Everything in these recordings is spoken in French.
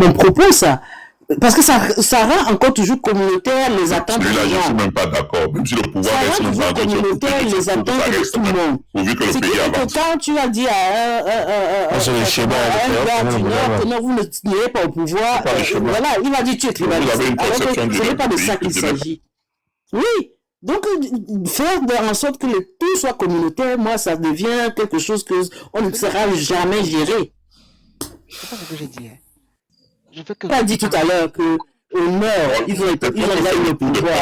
mon propos, ça. Parce que ça rend encore toujours communautaire les attentes des Là, je ne gens. suis même pas d'accord. Même si le pouvoir Ça reste rend toujours communautaire les attentes de tout le monde. pourvu que le pays avance. Quand tu as dit à un gars du Nord que non, vous ne n'irez pas au pouvoir, voilà, il va dire tu es tribaliste. Alors que ce n'est pas de ça qu'il s'agit. Oui. Donc, faire en sorte que le tout soit communautaire, moi, ça devient quelque chose qu'on ne saura jamais gérer. C'est pas ce que j'ai dit. Je veux que... Tu as dit tout à l'heure que au nord, ils ont gagné le pouvoir.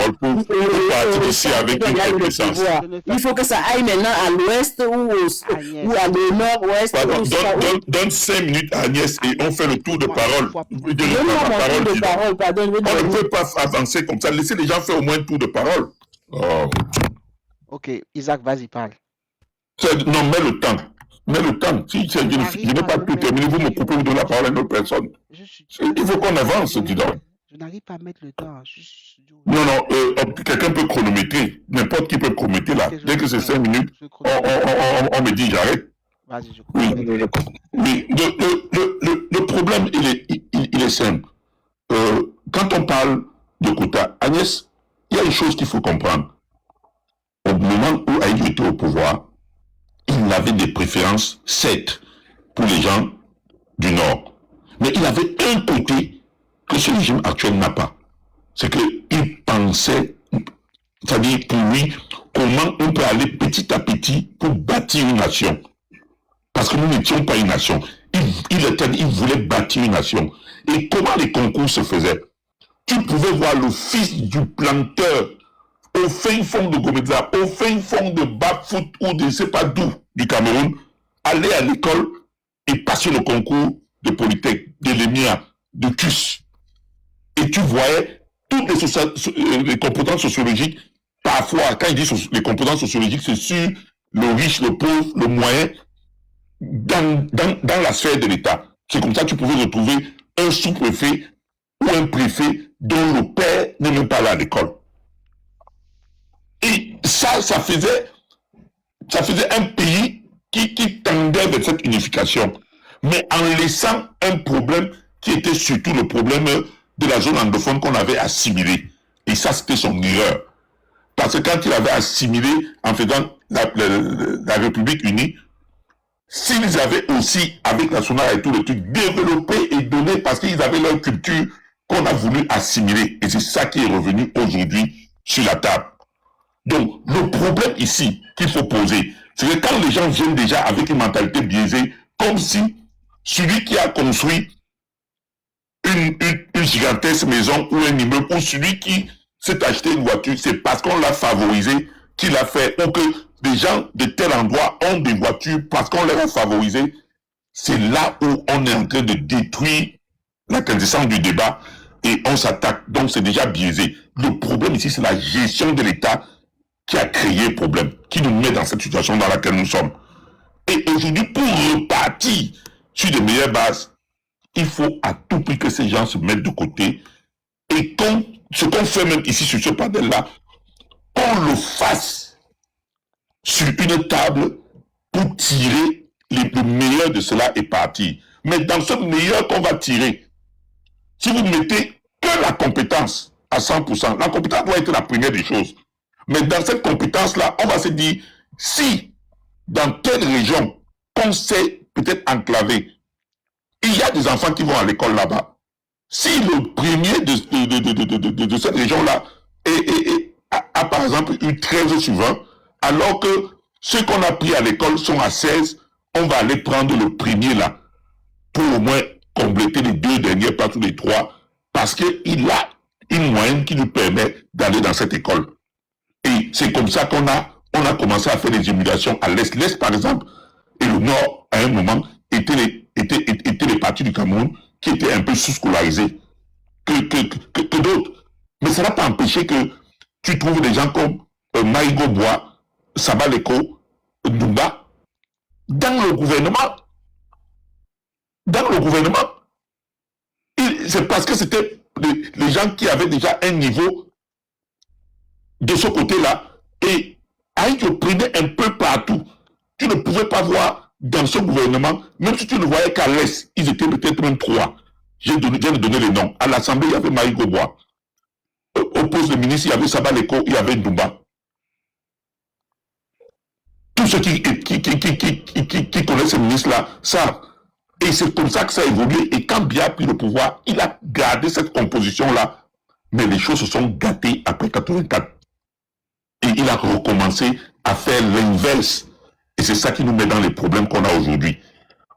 Il faut que ça aille maintenant à l'ouest ou à le nord-ouest. Donne 5 minutes à Agnès et on fait le tour de parole. On ne peut pas avancer comme ça. Laissez les gens faire au moins un tour de parole. Oh. Ok, Isaac, vas-y, parle. Non, mets le temps. Mets le temps. Si je n'ai pas tout terminé, vous me coupez, vous donnez la parole à une autre personne. Il faut qu'on avance, dis donc. Je n'arrive pas à mettre le temps. Non, quelqu'un peut chronométrer. N'importe qui peut chronométrer là. Dès que c'est 5 minutes, on me dit j'arrête. Vas-y, je comprends. Oui, le problème, il est simple. Quand on parle de quota, Agnès, il y a une chose qu'il faut comprendre. Au moment où Aïdjo était au pouvoir, il avait des préférences, certes, pour les gens du Nord. Mais il avait un côté que ce régime actuel n'a pas. C'est qu'il pensait, c'est-à-dire pour lui, comment on peut aller petit à petit pour bâtir une nation. Parce que nous n'étions pas une nation. Il voulait bâtir une nation. Et comment les concours se faisaient? Tu pouvais voir le fils du planteur au fin fond de Goméza, au fin fond de Bafut ou de je ne sais pas d'où du Cameroun, aller à l'école et passer le concours de Polytech, de l'EMIA, de CUS. Et tu voyais toutes les compétences sociologiques, parfois, quand ils disent les compétences sociologiques, c'est sur le riche, le pauvre, le moyen, dans la sphère de l'État. C'est comme ça que tu pouvais retrouver un sous-préfet ou un préfet dont le père n'est même pas là à l'école. Et ça faisait un pays qui tendait vers cette unification, mais en laissant un problème qui était surtout le problème de la zone anglophone qu'on avait assimilé. Et ça, c'était son erreur. Parce que quand il avait assimilé en faisant la République unie, s'ils avaient aussi, avec la Sonara et tout le truc, développé et donné, parce qu'ils avaient leur culture qu'on a voulu assimiler. Et c'est ça qui est revenu aujourd'hui sur la table. Donc, le problème ici qu'il faut poser, c'est que quand les gens viennent déjà avec une mentalité biaisée, comme si celui qui a construit une gigantesque maison ou un immeuble, ou celui qui s'est acheté une voiture, c'est parce qu'on l'a favorisé qu'il a fait, ou que des gens de tel endroit ont des voitures parce qu'on les a favorisés. C'est là où on est en train de détruire la quintessence du débat et on s'attaque. Donc c'est déjà biaisé. Le problème ici, c'est la gestion de l'État qui a créé le problème, qui nous met dans cette situation dans laquelle nous sommes. Et aujourd'hui, pour repartir sur de meilleures bases, il faut à tout prix que ces gens se mettent de côté et ce qu'on fait même ici sur ce panel-là, qu'on le fasse sur une table pour tirer le meilleur de cela et partir. Mais dans ce meilleur qu'on va tirer, si vous mettez que la compétence à 100%, la compétence doit être la première des choses. Mais dans cette compétence-là, on va se dire, si dans telle région qu'on s'est peut-être enclavé, il y a des enfants qui vont à l'école là-bas. Si le premier de cette région-là a par exemple eu 13 sur 20, alors que ceux qu'on a pris à l'école sont à 16, on va aller prendre le premier là, pour au moins compléter les 2 dernières places ou les 3, parce qu'il a une moyenne qui nous permet d'aller dans cette école. Et c'est comme ça qu'on a commencé à faire des émulations à l'Est. L'Est, par exemple, et le Nord, à un moment, étaient les parties du Cameroun qui étaient un peu sous-scolarisées que d'autres. Mais ça n'a pas empêché que tu trouves des gens comme Maïgo Bois, Sabaleko, Ndumba, dans le gouvernement. C'est parce que c'était les gens qui avaient déjà un niveau de ce côté-là. Et Aïdjo prenait un peu partout. Tu ne pouvais pas voir dans ce gouvernement, même si tu ne voyais qu'à l'Est, ils étaient peut-être même 3. Je viens de donner les noms. À l'Assemblée, il y avait Maï Gobois. Au poste de ministre, il y avait Sabaleko, il y avait Ndouba. Tous ceux qui connaissent ces ministres-là savent. Et c'est comme ça que ça a évolué. Et quand Biya a pris le pouvoir, il a gardé cette composition-là. Mais les choses se sont gâtées après 84. Et il a recommencé à faire l'inverse. Et c'est ça qui nous met dans les problèmes qu'on a aujourd'hui.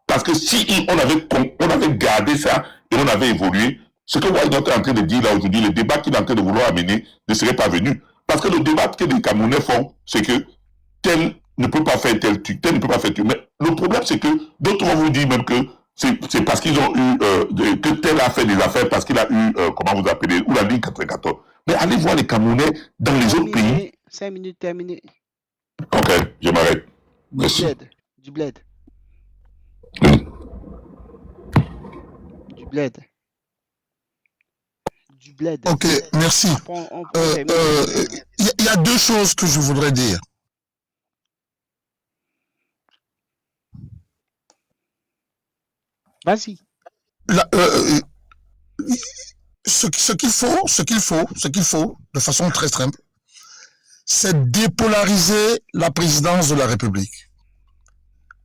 Parce que si on avait gardé ça et on avait évolué, ce que Wildot est en train de dire là aujourd'hui, le débat qu'il est en train de vouloir amener ne serait pas venu. Parce que le débat que les Camerounais font, c'est que tel ne peut pas faire tel truc, tel ne peut pas faire tel. Mais le problème, c'est que d'autres vont vous dire même que c'est parce qu'ils ont eu, que tel a fait des affaires, parce qu'il a eu, comment vous appelez, ou la ligne 94. Mais allez voir les Camerounais dans les autres pays. 5 minutes terminées. Ok, je m'arrête. Merci. Du bled. Du bled. Ok, merci. Il y a deux choses que je voudrais dire. Vas-y. Ce qu'il faut, de façon très simple, c'est dépolariser la présidence de la République.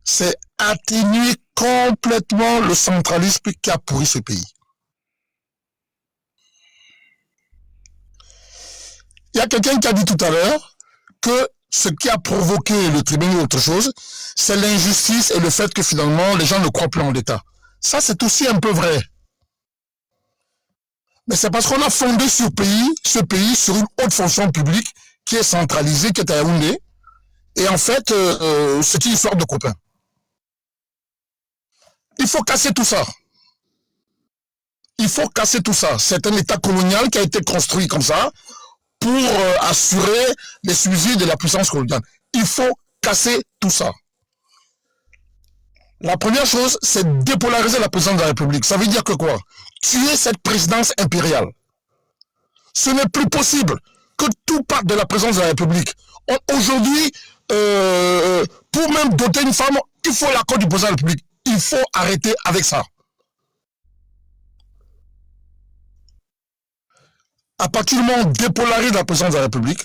C'est atténuer complètement le centralisme qui a pourri ce pays. Il y a quelqu'un qui a dit tout à l'heure que ce qui a provoqué le tribunal ou autre chose, c'est l'injustice et le fait que finalement les gens ne croient plus en l'État. Ça, c'est aussi un peu vrai. Mais c'est parce qu'on a fondé ce pays sur une haute fonction publique qui est centralisée, qui est à Yaoundé. Et en fait, c'est une histoire de copains. Il faut casser tout ça. Il faut casser tout ça. C'est un État colonial qui a été construit comme ça pour assurer les subsides de la puissance coloniale. Il faut casser tout ça. La première chose, c'est dépolariser la présidence de la République. Ça veut dire que quoi? Tuer cette présidence impériale. Ce n'est plus possible que tout parte de la présidence de la République. Aujourd'hui, pour même doter une femme, il faut l'accord du président de la République. Il faut arrêter avec ça. À partir du moment où on dépolarise la présidence de la République,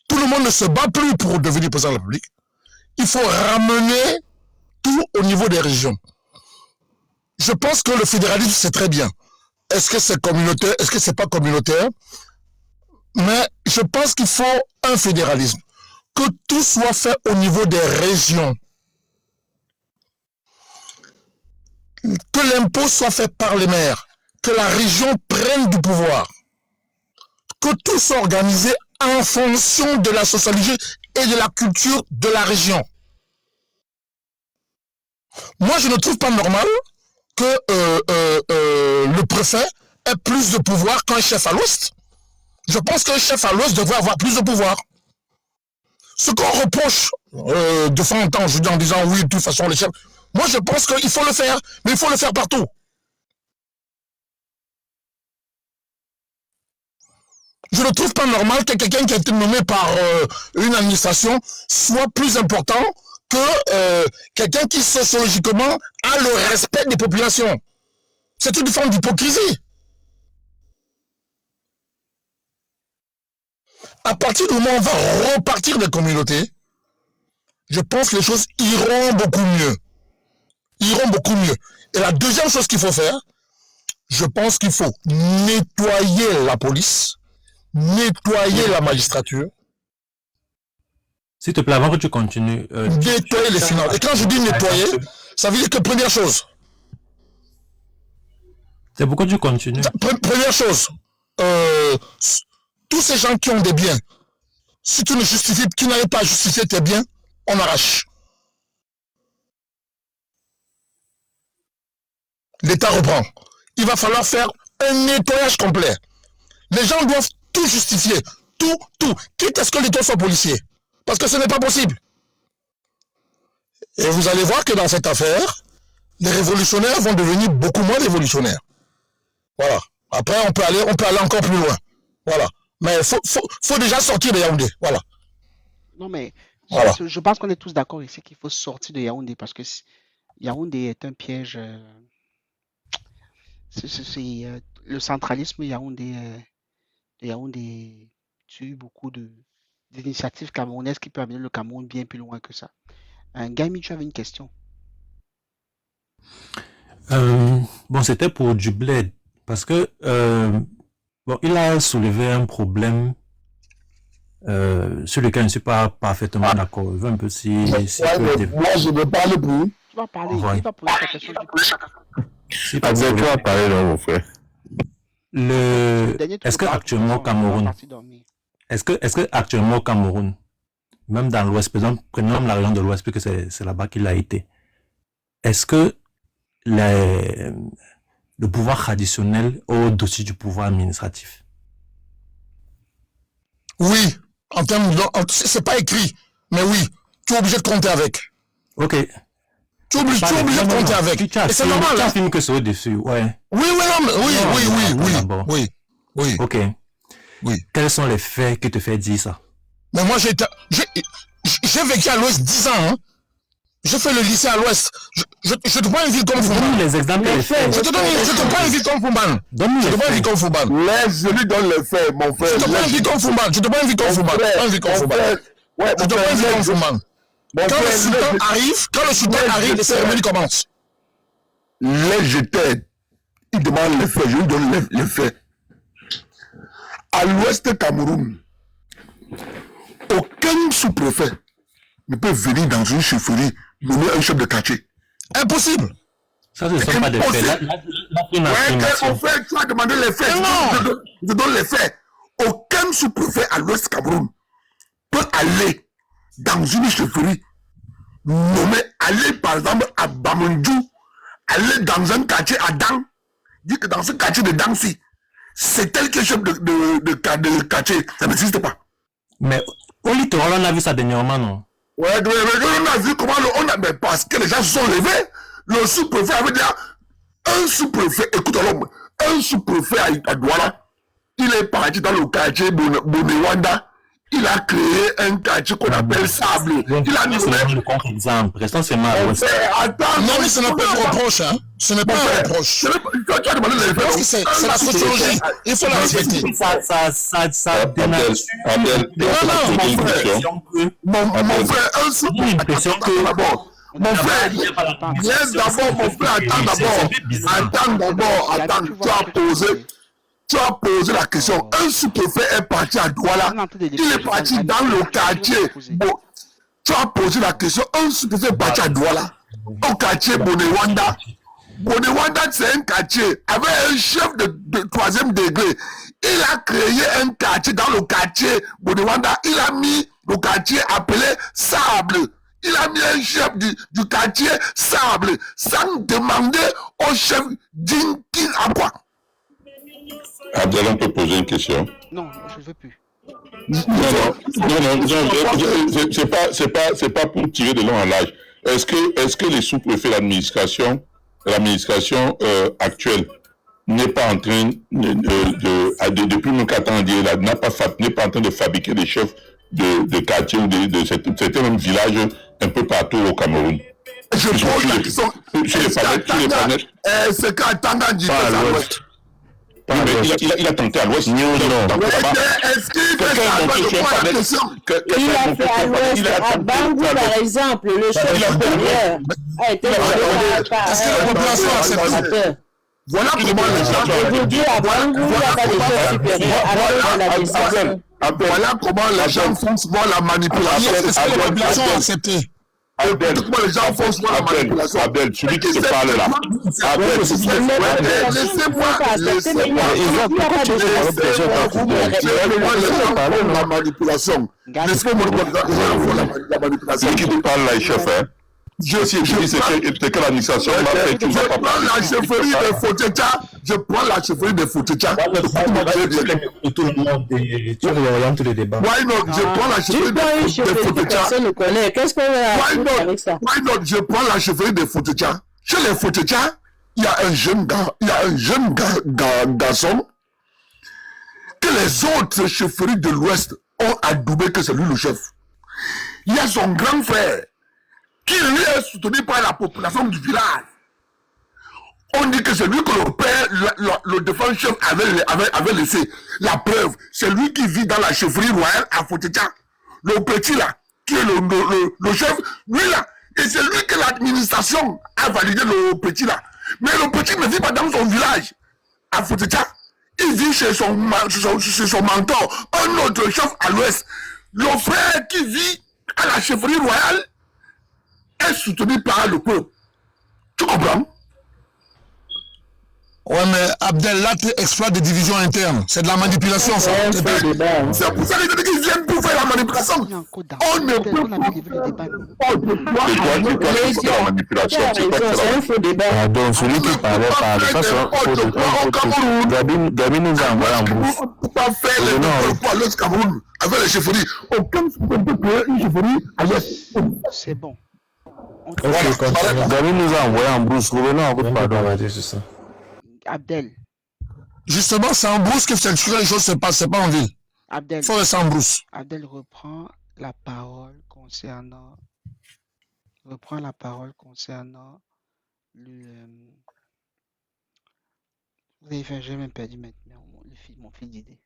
tout le monde ne se bat plus pour devenir président de la République. Il faut ramener tout au niveau des régions. Je pense que le fédéralisme, c'est très bien. Est-ce que c'est communautaire? Est-ce que c'est pas communautaire? Mais je pense qu'il faut un fédéralisme. Que tout soit fait au niveau des régions. Que l'impôt soit fait par les maires. Que la région prenne du pouvoir. Que tout soit organisé en fonction de la sociologie et de la culture de la région. Moi, je ne trouve pas normal que le préfet ait plus de pouvoir qu'un chef à l'ouest. Je pense qu'un chef à l'ouest devrait avoir plus de pouvoir. Ce qu'on reproche de temps en temps, je dis en disant oui, de toute façon, les chefs, moi je pense qu'il faut le faire, mais il faut le faire partout. Je ne trouve pas normal que quelqu'un qui a été nommé par une administration soit plus important que quelqu'un qui sociologiquement a le respect des populations. C'est une forme d'hypocrisie. À partir du moment où on va repartir des communautés, je pense que les choses iront beaucoup mieux. Iront beaucoup mieux. Et la deuxième chose qu'il faut faire, je pense qu'il faut nettoyer la police, nettoyer la magistrature. S'il te plaît, avant que tu continues. Nettoyer les finances. Et quand je dis nettoyer, ça veut dire que première chose. C'est pourquoi tu continues. Première chose. Tous ces gens qui ont des biens, si tu ne justifies, qui n'arrivent pas à justifier tes biens, on arrache. L'État reprend. Il va falloir faire un nettoyage complet. Les gens doivent tout justifier. Tout. Quitte à ce que l'État soit policier. Parce que ce n'est pas possible. Et vous allez voir que dans cette affaire, les révolutionnaires vont devenir beaucoup moins révolutionnaires. Voilà. Après, on peut aller encore plus loin. Voilà. Mais il faut déjà sortir de Yaoundé. Voilà. Non, mais voilà. Je pense qu'on est tous d'accord ici qu'il faut sortir de Yaoundé parce que Yaoundé est un piège. le centralisme Yaoundé tue beaucoup d'initiatives camerounaises qui peuvent amener le Cameroun bien plus loin que ça. Gaimi, tu avais une question. Bon, c'était pour du bled. Parce que, bon, il a soulevé un problème sur lequel je ne suis pas parfaitement d'accord. Je veux un peu si moi, je ne parle plus. Tu vas parler, il va poser ta question. Tu vas parler là, mon frère. Est-ce que actuellement au Cameroun, même dans l'Ouest, par exemple, prenons la région de l'Ouest, puisque c'est là-bas qu'il a été, est-ce que le pouvoir traditionnel est au-dessus du pouvoir administratif? Oui, en termes de... C'est pas écrit, mais oui, tu es obligé de compter avec. Ok. Tu es obligé de compter avec. Et c'est normal. Tu affirmes que c'est au-dessus, ouais. Oui. Ok. Oui. Quels sont les faits qui te font dire ça? Mais moi, j'ai vécu à l'Ouest 10 ans, hein. J'ai fait le lycée à l'Ouest. Je te prends une ville comme Fouban. Donne-nous les exemples et les faits. Je te prends une ville comme Fouban. Donne-nous les faits. Je lui donne les faits, mon frère. Je te prends une ville comme Fouban. Je te prends une ville comme Fouban. Quand le sultan arrive, les cérémonies commencent. Les jetés, il demande les faits, je lui donne les faits. À l'Ouest Cameroun, aucun sous-préfet ne peut venir dans une chefferie nommer un chef de quartier. Impossible. Ça, ce ne sont pas des faits. Là, tu as demandé les faits. Je donne les faits. Aucun sous-préfet à l'Ouest Cameroun peut aller dans une chefferie nommer, aller par exemple à Bamandjou, aller dans un quartier à Dang, dire que dans ce quartier de Dang-si, c'est tel que chef de quartier. Ça n'existe pas. Mais au littoral, on a vu ça dernièrement, non? Ouais, on a vu comment mais parce que les gens se sont levés, le sous-préfet avait dit, un sous-préfet, écoute alors, un sous-préfet à Douala, il est parti dans le quartier Bonewanda, il a créé un quartier qu'on appelle Sable. Il a nommé le contre-exemple. Restons seulement à l'Ouest. Non, mais ce n'est pas un reproche, hein. Ce n'est pas un reproche. Tu as demandé les faits. C'est la sociologie. Il faut la respecter. Ça dénature. Mon frère, un sous-préfet. Mon frère, attends d'abord. Tu as posé la question. Un sous-préfet est parti à Douala. Il est parti dans le quartier. Tu as posé la question. Un sous-préfet est parti à Douala. Au quartier Bonewanda. Bonewanda, c'est un quartier avec un chef de 3e degré. Il a créé un quartier dans le quartier Bonewanda. Il a mis le quartier appelé Sable. Il a mis un chef du quartier Sable sans demander au chef d'Inkin à quoi. Abdel, on peut poser une question? Non, je ne veux plus. Non, c'est pas pour tirer de long en large. Est-ce que les sous-préfets de l'administration actuelle n'est pas en train depuis mon 4 ans, n'est pas en train de fabriquer des chefs de quartier ou de certains même villages un peu partout au Cameroun? Je pose la question. C'est qu'à Tanga dit à l'ouest. Il a tenté à l'ouest. Il a fait à l'ouest, à Bangou par exemple, le chef supérieur a été voilà comment les gens. Aujourd'hui, à Bangou, il n'y a pas de chef supérieur alors dans l'administration. Voilà comment les gens font souvent la manipulation. Est-ce que la population a accepté? Comment les gens font souvent la manipulation. Abdel, celui qui te parle là. Abdel, laissez-moi la manipulation. Laissez-moi la manipulation. Celui qui te parle là, chef, hein. Je que l'administration m'a fait. Je prends la chefferie de Fotecha. Je prends la chefferie de Fotecha. Tout le monde, tu réorientes tous les débats. Why not? Je prends la chefferie de Fotecha. Personne ne connaît. Qu'est-ce qu'on a avec ça? Why not? Je prends la chefferie de Fotecha. Chez les Fotecha, il y a un jeune garçon que les autres chefferies de l'Ouest ont adoubé que c'est lui le chef. Il y a son grand frère qui lui est soutenu par la population du village. On dit que c'est lui que le père, le défunt chef avait laissé. La preuve, c'est lui qui vit dans la chefferie royale à Fotecha. Le petit là, qui est le chef, lui là. Et c'est lui que l'administration a validé le petit là. Mais le petit ne vit pas dans son village à Fotecha. Il vit chez son mentor, un autre chef à l'ouest. Le frère qui vit à la chefferie royale est soutenu par le peuple. Tu comprends? Ouais, mais Abdel, là, tu exploites des divisions internes. C'est de la manipulation, ça. C'est pour ça qu'ils viennent pour faire la manipulation. On ne peut pas. C'est la manipulation. C'est un faux débat. Donc, celui qui parlait par ça, c'est Gabi nous a envoyé en brousse. On ne peut pas faire les pour l'Ouest Cameroun avec les chefferies. Aucun ne peut créer une chefferie à l'Ouest. C'est bon. Gabi nous a envoyé en brousse. Revenons à votre pardon. C'est ça. Abdel. Justement, c'est en brousse que les choses se passent, c'est pas en ville. Abdel. Il faut rester en brousse. Abdel reprend la parole concernant le. Vous avez fait, j'ai même perdu maintenant mon fil d'idée.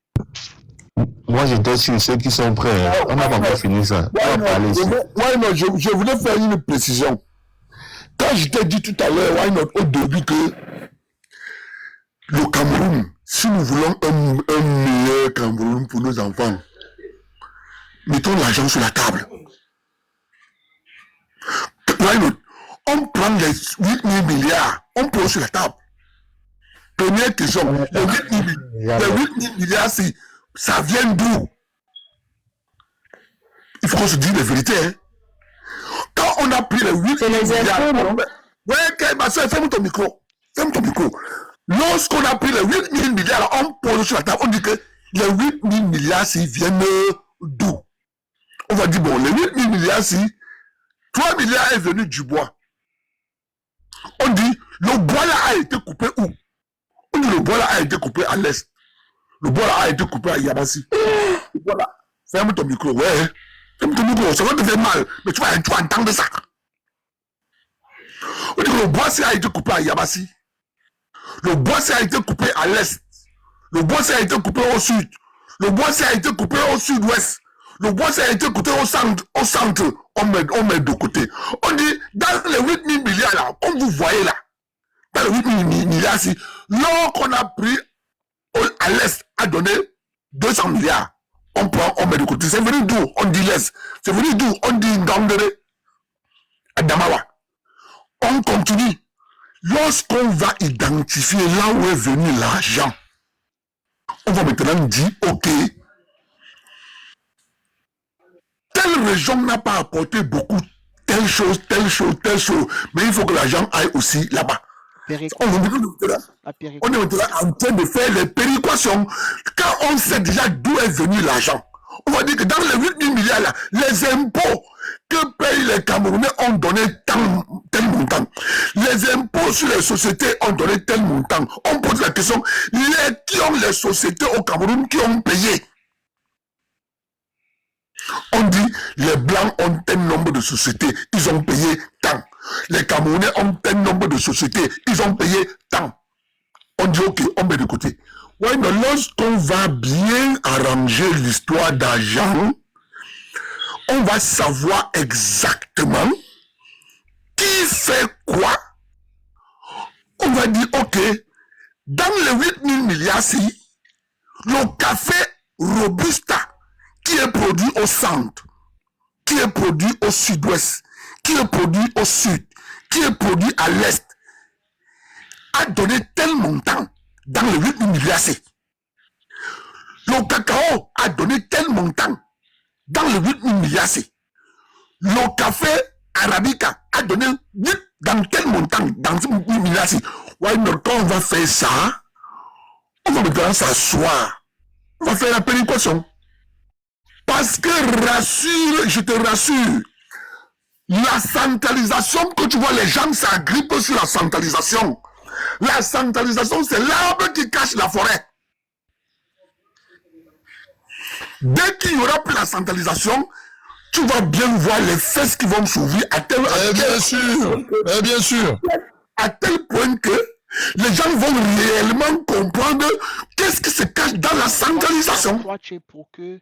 Moi, j'étais sur ceux qui sont prêts. On n'a pas encore fini ça. Je voulais faire une précision. Quand je t'ai dit tout à l'heure, au début, que le Cameroun, si nous voulons un meilleur Cameroun pour nos enfants, mettons l'argent sur la table. On prend les 8 000 milliards, on pose sur la table. Première question, les 8 000 milliards, ça vient d'où? Il faut qu'on se dise la vérité. Hein. Quand on a pris les 8 000 milliards... Ouais, ma soeur, ferme ton micro. Lorsqu'on a pris les 8 000 milliards, on pose sur la table, on dit que les 8 000 milliards, viennent d'où? On va dire, bon, les 8 000 milliards, 3 milliards est venu du bois. On dit, le bois là a été coupé où? On dit, le bois là a été coupé à l'est. Le bois là a été coupé à Yabassi. Voilà. Ferme ton micro, ouais. Ferme ton micro, ça va te faire mal, mais tu vas entendre ça. On dit que le bois a été coupé à Yabassi. Le bois a été coupé à l'est. Le bois a été coupé au sud. Le bois a été coupé au sud-ouest. Le bois a été coupé au centre. On met de côté. On dit, dans les 8 000 milliards là, comme vous voyez là, dans les 8 000 milliards, l'or qu'on a pris à l'est a donné 200 milliards. On prend, on met de côté. C'est venu d'où? On dit l'est. C'est venu d'où? On dit Ngangere, à Damawa. On continue. Lorsqu'on va identifier là où est venu l'argent, on va maintenant dire, ok, telle région n'a pas apporté beaucoup, telle chose, mais il faut que l'argent aille aussi là-bas. On est maintenant en train de faire les péréquations. Quand on sait déjà d'où est venu l'argent, on va dire que dans les 8 000 milliards là, les impôts que payent les Camerounais ont donné tel montant. Les impôts sur les sociétés ont donné tel montant. On pose la question, qui ont les sociétés au Cameroun qui ont payé? On dit, les Blancs ont tel nombre de sociétés, ils ont payé tant. Les Camerounais ont tel nombre de sociétés, ils ont payé tant. On dit, ok, on met de côté. Ouais, mais lorsqu'on va bien arranger l'histoire d'argent, on va savoir exactement qui fait quoi. On va dire, ok, dans les 8 000 milliards, le café Robusta, qui est produit au centre, qui est produit au sud-ouest, qui est produit au sud, qui est produit à l'est, a donné tel montant dans les 8 000 milliards. Le cacao a donné tel montant dans les 8 000 milliards. Le café Arabica a donné dans tel montant dans les 8 000 milliards. Ouais, mais quand on va faire ça, on va maintenant s'asseoir. On va faire la péréquation. Parce que je te rassure, la centralisation que tu vois, les gens s'agrippent sur la centralisation. La centralisation, c'est l'arbre qui cache la forêt. Dès qu'il y aura plus la centralisation, tu vas bien voir les fesses qui vont s'ouvrir à tel point. Bien sûr. À tel point que les gens vont réellement comprendre qu'est-ce qui se cache dans la centralisation. Toi, tu es pour que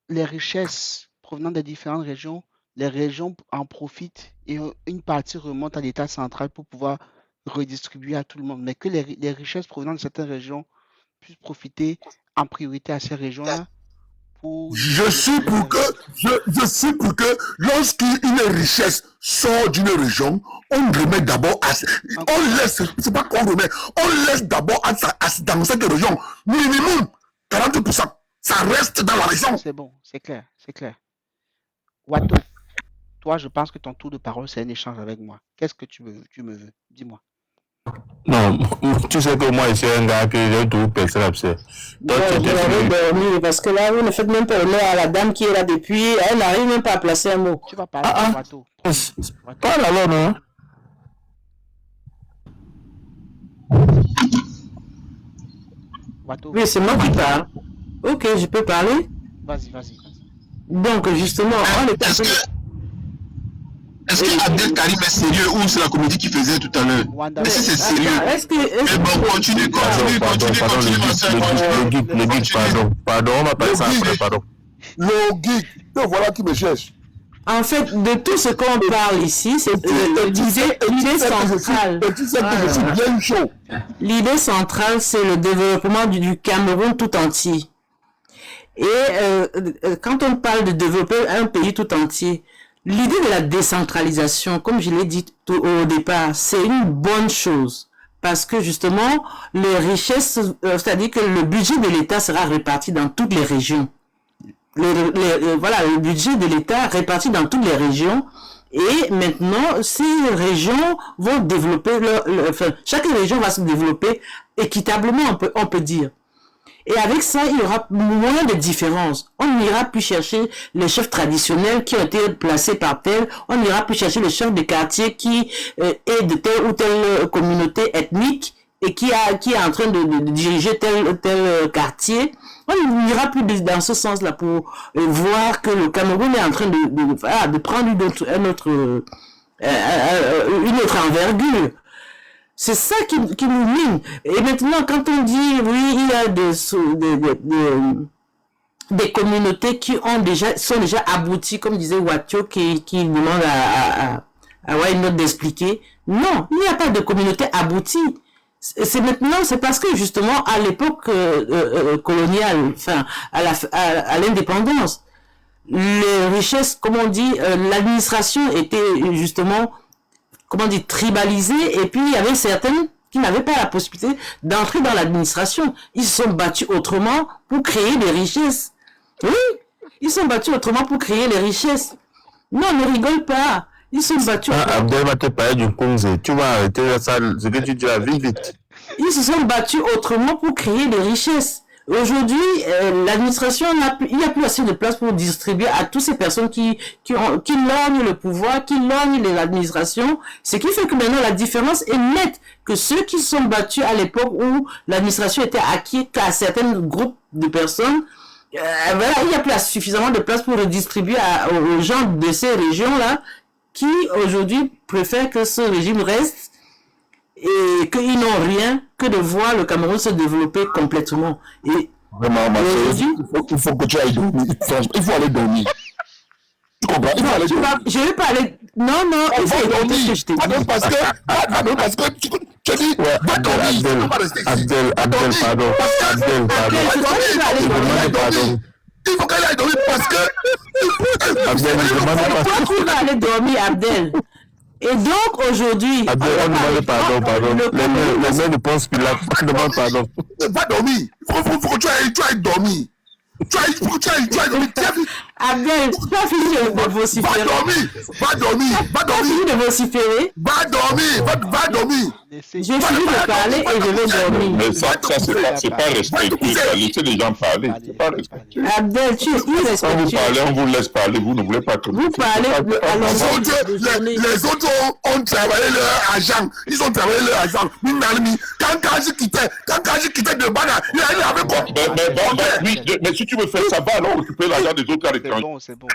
les richesses provenant des différentes régions, les régions en profitent et une partie remonte à l'État central pour pouvoir redistribuer à tout le monde, mais que les richesses provenant de certaines régions puissent profiter en priorité à ces régions-là. Je suis pour que lorsqu'une richesse sort d'une région, on remet d'abord on laisse, c'est pas qu'on remet, on laisse d'abord dans cette région minimum 40%. Ça reste dans la région. C'est bon, c'est clair. Wato, toi, je pense que ton tour de parole, c'est un échange avec moi. Qu'est-ce que tu me veux? Dis-moi. Non, tu sais que moi, je suis un gars qui est tout personne. Donc, je l'avais dormi parce que là, vous ne faites même pas honneur à la dame qui est là depuis. Elle n'arrive même pas à placer un mot. Tu vas parler de Wato. Parle alors, non? Wato. Oui, c'est moi qui parle. Ok, je peux parler. Vas-y. Donc, justement, Est-ce que Abdel Karim est sérieux ou c'est la comédie qu'il faisait tout à l'heure? Est-ce que c'est sérieux? Mais bon, continue. Le geek, pardon, on va passer ça après, pardon. Le geek, voilà qui me cherche. En fait, de tout ce qu'on parle ici, c'est l'idée centrale. L'idée centrale, c'est le développement du Cameroun tout entier. Et quand on parle de développer un pays tout entier, l'idée de la décentralisation, comme je l'ai dit au départ, c'est une bonne chose. Parce que justement, les richesses, c'est-à-dire que le budget de l'État sera réparti dans toutes les régions. Le budget de l'État réparti dans toutes les régions. Et maintenant, ces régions vont développer chaque région va se développer équitablement, on peut dire. Et avec ça, il y aura moins de différences. On n'ira plus chercher les chefs traditionnels qui ont été placés par tel. On n'ira plus chercher les chefs de quartier qui est de telle ou telle communauté ethnique et qui est en train de diriger tel ou tel quartier. On n'ira plus dans ce sens-là pour voir que le Cameroun est en train de prendre une autre envergure. C'est ça qui nous mine. Et maintenant, quand on dit, oui, il y a des communautés qui sont déjà abouties, comme disait Watio, qui demande à Wayne d'expliquer. Non, il n'y a pas de communauté aboutie. C'est parce que justement, à l'époque coloniale, enfin, à l'indépendance, les richesses, comme on dit, l'administration était justement, tribalisée, et puis il y avait certaines qui n'avaient pas la possibilité d'entrer dans l'administration. Ils se sont battus autrement pour créer des richesses. Oui, ils se sont battus autrement pour créer les richesses. Non, ne rigole pas. Ils sont battus autrement. Abdel va te parler du Konze. Tu vas arrêter ça, ce que tu dis à vite. Ils se sont battus autrement pour créer des richesses. Aujourd'hui, l'administration, il n'y a plus assez de place pour distribuer à toutes ces personnes qui lorgnent le pouvoir, qui lorgnent l'administration. Ce qui fait que maintenant la différence est nette, que ceux qui sont battus à l'époque où l'administration était acquise à certains groupes de personnes, il n'y a plus suffisamment de place pour redistribuer aux gens de ces régions-là, qui aujourd'hui préfèrent que ce régime reste et qu'ils n'ont rien que de voir le Cameroun se développer complètement. Et vraiment, ma chérie, il faut que tu ailles dormir. Il faut aller dormir. Tu comprends? Il faut aller dormir. Je vais pas aller. Non, il faut dormir. Parce que tu dis, va dormir. Abdel, pardon. Il faut qu'elle aille dormir parce que. Abdel, pourquoi tu vas aller dormir, Abdel? Et donc aujourd'hui, Abdel, on demande pardon. Les mains ne pensent plus là. On demande pardon. Va dormir. Il faut que tu ailles dormir. Tu ailles dormir. Abdel, tu as fini de vociférer. Va dormir. Tu as fini de vociférer. Va dormir. J'ai fini de parler et je vais dormir. Mais ça c'est pas respectueux. Laissez les gens parler. C'est pas respectueux. Abdel, tu es irrespectueux. Quand vous parlez, on vous laisse parler. Vous ne voulez pas que vous parlez. Les autres ont travaillé leur argent. Ils ont travaillé leur argent. Quand Kaji quittait de Bana, il avait quoi? Mais si tu veux faire ça, va alors occuper l'argent des autres à l'étranger. C'est bon.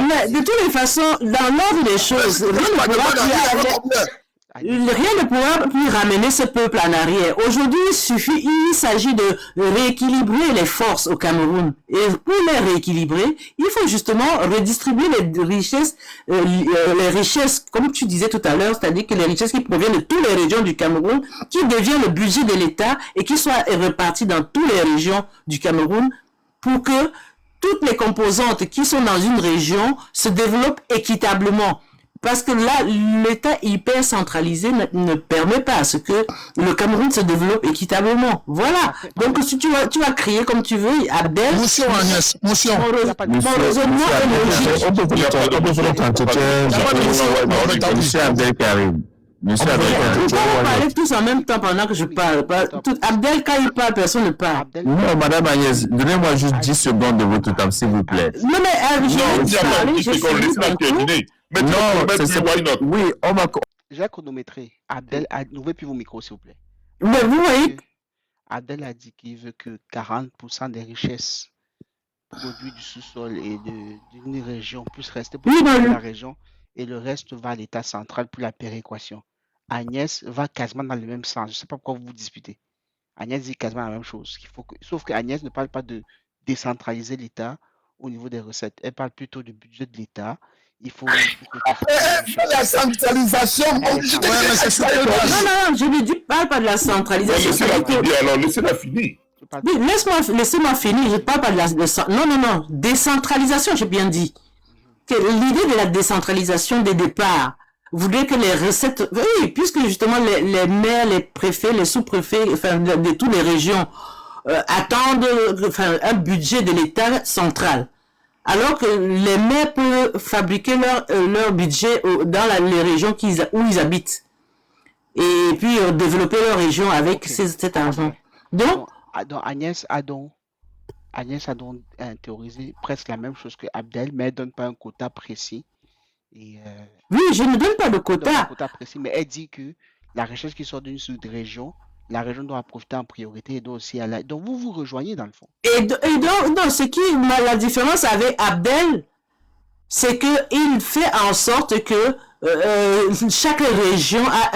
Mais de toutes les façons, dans l'ordre des choses, rien ne pourra plus aller. Rien ne pourra plus ramener ce peuple en arrière. Aujourd'hui, il s'agit de rééquilibrer les forces au Cameroun. Et pour les rééquilibrer, il faut justement redistribuer les richesses, comme tu disais tout à l'heure, c'est-à-dire que les richesses qui proviennent de toutes les régions du Cameroun, qui deviennent le budget de l'État et qui soient réparties dans toutes les régions du Cameroun pour que toutes les composantes qui sont dans une région se développent équitablement. Parce que là, l'État hyper centralisé ne permet pas à ce que le Cameroun se développe équitablement. Voilà. Donc, si tu vas crier comme tu veux, Abdel... Monsieur Agnès, monsieur. Mon raisonnement est logique. On peut faire notre entretien. Monsieur Abdel Karim. Monsieur Abdel Karim. On va parler tous en même temps pendant que je parle. Abdel, quand il parle, personne ne parle. Non, Madame Agnès, donnez-moi juste 10 secondes de votre temps, s'il vous plaît. Non, mais je suis oui, on va... J'ai chronométré. Abdel, ouvrez plus vos micros, s'il vous plaît. Mais vous voyez... Abdel a dit qu'il veut que 40% des richesses produits du sous-sol et d'une région puissent rester pour la région et le reste va à l'État central pour la péréquation. Agnès va quasiment dans le même sens. Je ne sais pas pourquoi vous vous disputez. Agnès dit quasiment la même chose. Sauf qu'Agnès ne parle pas de décentraliser l'État au niveau des recettes. Elle parle plutôt du budget de l'État. Il faut la centralisation. Non, je ne dis pas de la centralisation. Laissez-la finir. Laissez-moi finir. Je ne parle pas de la... Non. Décentralisation, j'ai bien dit. L'idée de la décentralisation des départs voudrait que les recettes... Oui, puisque justement les maires, les préfets, les sous-préfets, de toutes les régions attendent un budget de l'État central. Alors que les maires peuvent fabriquer leur budget dans les régions où ils habitent. Et puis développer leur région avec cet argent. Donc Agnès a théorisé presque la même chose que Abdel, mais elle ne donne pas un quota précis. Oui, je ne donne pas de quota. Précis, mais elle dit que la richesse qui sort d'une sous-région, la région doit profiter en priorité et doit aussi aller. Donc vous vous rejoignez dans le fond. Et donc ce qui la différence avec Abdel, c'est que il fait en sorte que chaque région a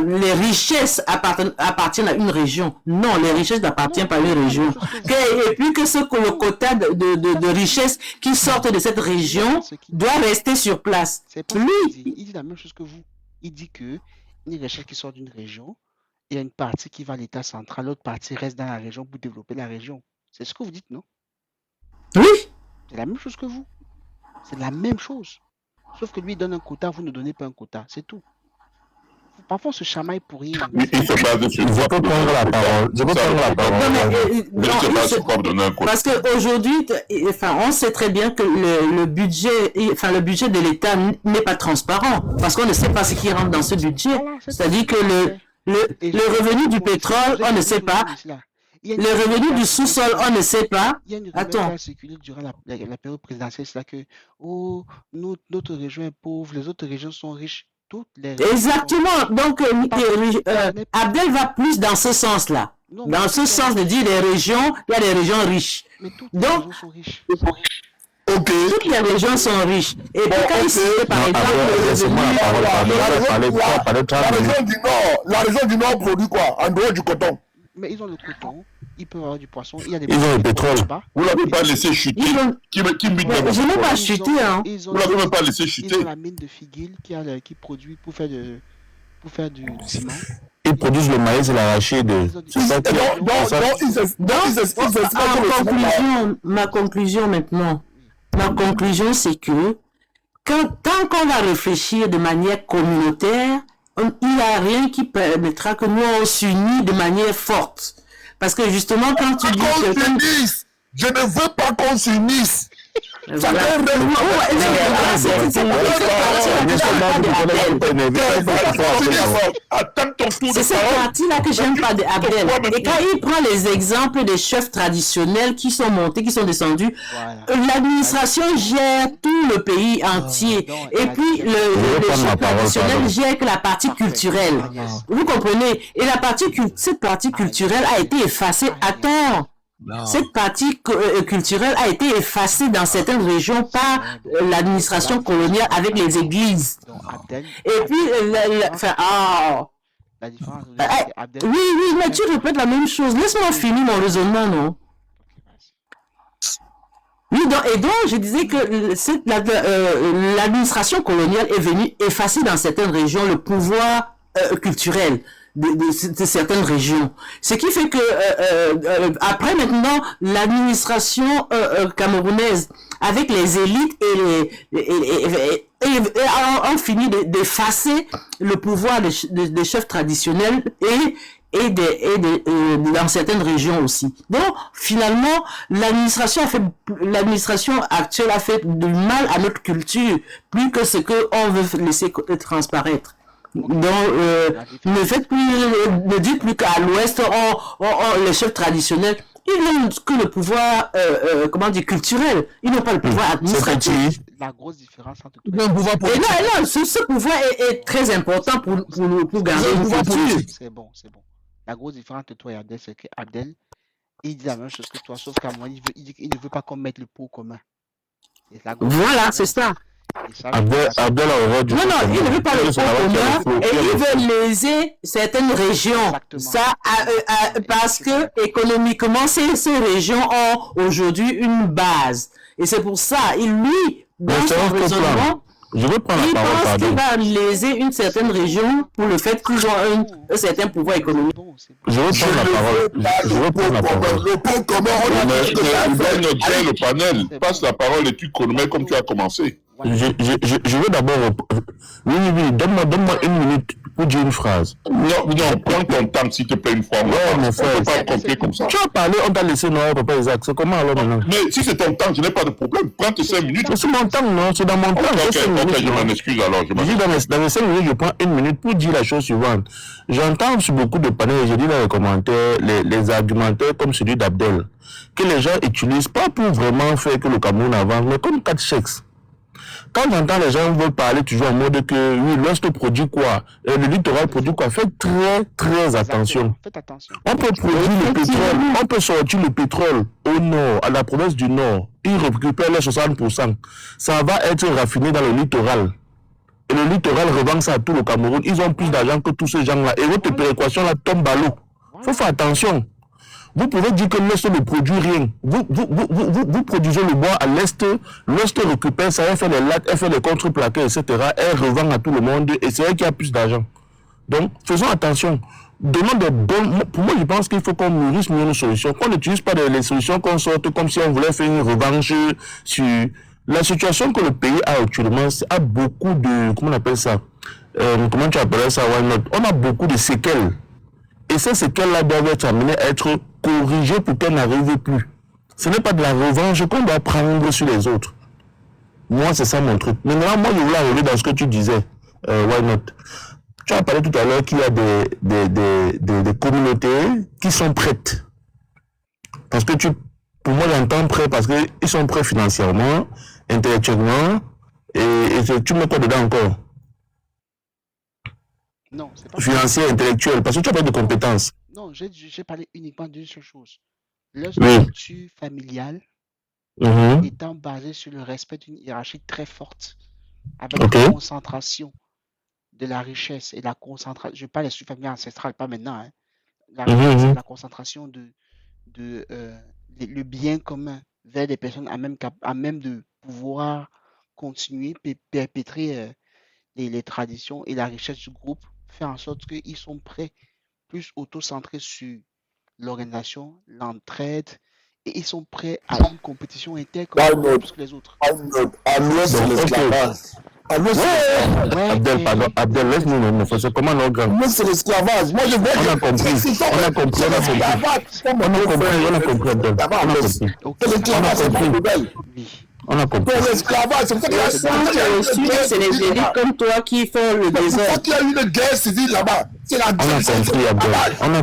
les richesses appartiennent à une région. Non, les richesses n'appartiennent pas à une région. Et puis que le quota de richesses qui sortent de cette région doit rester sur place. Il dit la même chose que vous. Il dit que une richesse qui sort d'une région, il y a une partie qui va à l'État central, l'autre partie reste dans la région pour développer la région. C'est ce que vous dites, non? Oui. C'est la même chose que vous. C'est la même chose. Sauf que lui il donne un quota, vous ne donnez pas un quota. C'est tout. Parfois on se chamaille pour rien. Je peux prendre la parole. Parce qu'aujourd'hui, on sait très bien que le budget de l'État n'est pas transparent. Parce qu'on ne sait pas ce qui rentre dans ce budget. C'est-à-dire que le revenu du pétrole, on ne sait pas. Le revenu du sous-sol, on ne sait pas. Il y a une rumeur qui a circulé durant la période présidentielle, c'est là que notre région est pauvre, les autres régions sont riches. Exactement. Donc, Abdel va plus dans ce sens-là. Dans ce sens de dire les régions, il y a des régions riches. Mais toutes les régions sont riches. Ok. Toutes les régions sont riches. Et puis quand il s'est par exemple la région du Nord produit quoi? En dehors du coton. Mais ils ont le coton, ils peuvent avoir du poisson, ils ont le pétrole. Vous ne l'avez pas laissé chuter. Je n'ai pas chuté. Vous ne l'avez même pas laissé chuter. Ils ont la mine de Figuil qui produit pour faire du ciment. Ils produisent le maïs et l'arachide. Ma conclusion maintenant. Ma conclusion, c'est que tant qu'on va réfléchir de manière communautaire, il n'y a rien qui permettra que nous on s'unisse de manière forte. Parce que justement, quand tu dis que... Je ne veux pas qu'on s'unisse. C'est cette partie-là que j'aime pas d'Abdel. Et quand il prend les exemples des chefs traditionnels qui sont montés, qui sont descendus, l'administration gère tout le pays entier. Et puis, les chefs traditionnels gèrent que la partie culturelle. Vous comprenez? Et cette partie culturelle a été effacée à temps. cette pratique culturelle a été effacée dans certaines régions par l'administration coloniale avec les églises. Et puis, la différence, oui, mais tu répètes la même chose. Laisse-moi finir mon raisonnement, non? Oui, et donc, je disais que l'administration coloniale est venue effacer dans certaines régions le pouvoir culturel de certaines régions. Ce qui fait que, après maintenant, l'administration camerounaise, avec les élites ont fini d'effacer le pouvoir des chefs traditionnels et dans certaines régions aussi. Donc, finalement, l'administration actuelle a fait du mal à notre culture, plus que ce qu'on veut laisser transparaître. Donc, ne dites plus qu'à l'Ouest, les chefs traditionnels, ils n'ont que le pouvoir, culturel. Ils n'ont pas le pouvoir administratif. La grosse différence entre et non, ce pouvoir est très important pour garder une culture. C'est bon. La grosse différence entre toi et Abdel, c'est qu'Abdel, il dit la même chose que toi, sauf qu'à moi, il ne veut pas qu'on mette le pot commun. Voilà, c'est ça. Abdel a horreur du non, il ne veut pas le pot commun et il veut léser certaines régions. Parce que économiquement, ces régions ont aujourd'hui une base. Et c'est pour ça, dans son raisonnement, je veux prendre la parole, il pense qu'il va léser une certaine région pour le fait qu'ils ont un certain pouvoir économique. Je veux prendre la parole. Le point commun, on donne le panel. Passe la parole et tu connais comme tu as commencé. Je veux d'abord... Oui, donne-moi une minute pour dire une phrase. Non, prends ton temps, s'il te plaît, une fois. Non, mon frère, pas compter comme ça. Tu as parlé, on t'a laissé non, papa Isaac. C'est comment alors maintenant? Mais si c'est ton temps, je n'ai pas de problème. Prends tes 5 minutes. C'est mon temps, non? C'est dans mon temps. Ok, je m'en excuse alors. Dans les 5 minutes, je prends une minute pour dire la chose suivante. J'entends sur beaucoup de panels, et j'ai dit dans les commentaires, les argumentaires comme celui d'Abdel, que les gens utilisent pas pour vraiment faire que le Cameroun avance, mais comme 4 chèques. Quand j'entends les gens veulent parler toujours en mode que oui, l'Ouest produit quoi, le littoral produit quoi, faites très attention. Faites attention. On peut produire le pétrole, on peut sortir le pétrole au nord, à la province du nord, ils récupèrent les 60%. Ça va être raffiné dans le littoral. Et le littoral revend ça à tout le Cameroun. Ils ont plus d'argent que tous ces gens-là. Et votre péréquation là tombe à l'eau. Faut faire attention. Vous pouvez dire que l'Est ne produit rien. Vous produisez le bois à l'Est, l'Ouest récupère ça, elle fait les lattes, elle fait les contreplaqués, etc. Elle revend à tout le monde et c'est elle qui a plus d'argent. Donc, faisons attention. Donnons des bonnes... Pour moi, je pense qu'il faut qu'on mûrisse mieux nos solutions. Qu'on n'utilise pas les solutions qu'on sorte comme si on voulait faire une revanche sur... La situation que le pays a actuellement, a beaucoup de... Comment on appelle ça? Comment tu appelles ça? On a beaucoup de séquelles. Et ces séquelles-là doivent être amenées à être corrigées pour qu'elles n'arrivent plus. Ce n'est pas de la revanche qu'on doit prendre sur les autres. Moi, c'est ça mon truc. Maintenant, moi, je voulais arriver dans ce que tu disais. Why not? Tu as parlé tout à l'heure qu'il y a des communautés qui sont prêtes. Parce que pour moi, j'entends prêt parce qu'ils sont prêts financièrement, intellectuellement, et tu mets quoi dedans encore? Non, c'est pas financier, intellectuel, parce que tu as pas de compétences. Non, j'ai parlé uniquement d'une seule chose. La structure familiale étant basée sur le respect d'une hiérarchie très forte, avec la concentration de la richesse et la concentration, je parle de la structure familiale ancestrale, pas maintenant, hein. La richesse et la concentration le bien commun vers des personnes à même de pouvoir continuer, perpétrer les traditions et la richesse du groupe, faire en sorte qu'ils sont prêts, plus auto-centrés sur l'organisation, l'entraide, et ils sont prêts à une compétition interne plus que les autres. À l'ouest, c'est l'esclavage. À l'ouest, Abdel, pardon, Abdel, laisse-nous me faire. C'est comment l'organe? Moi, c'est l'esclavage. Moi, je vois. On a compris. On a compris. L'esclavage, c'est pour ça c'est les élites comme toi qui font le désordre. Il y a eu une guerre civile là-bas. C'est la On a compris, Abdel. On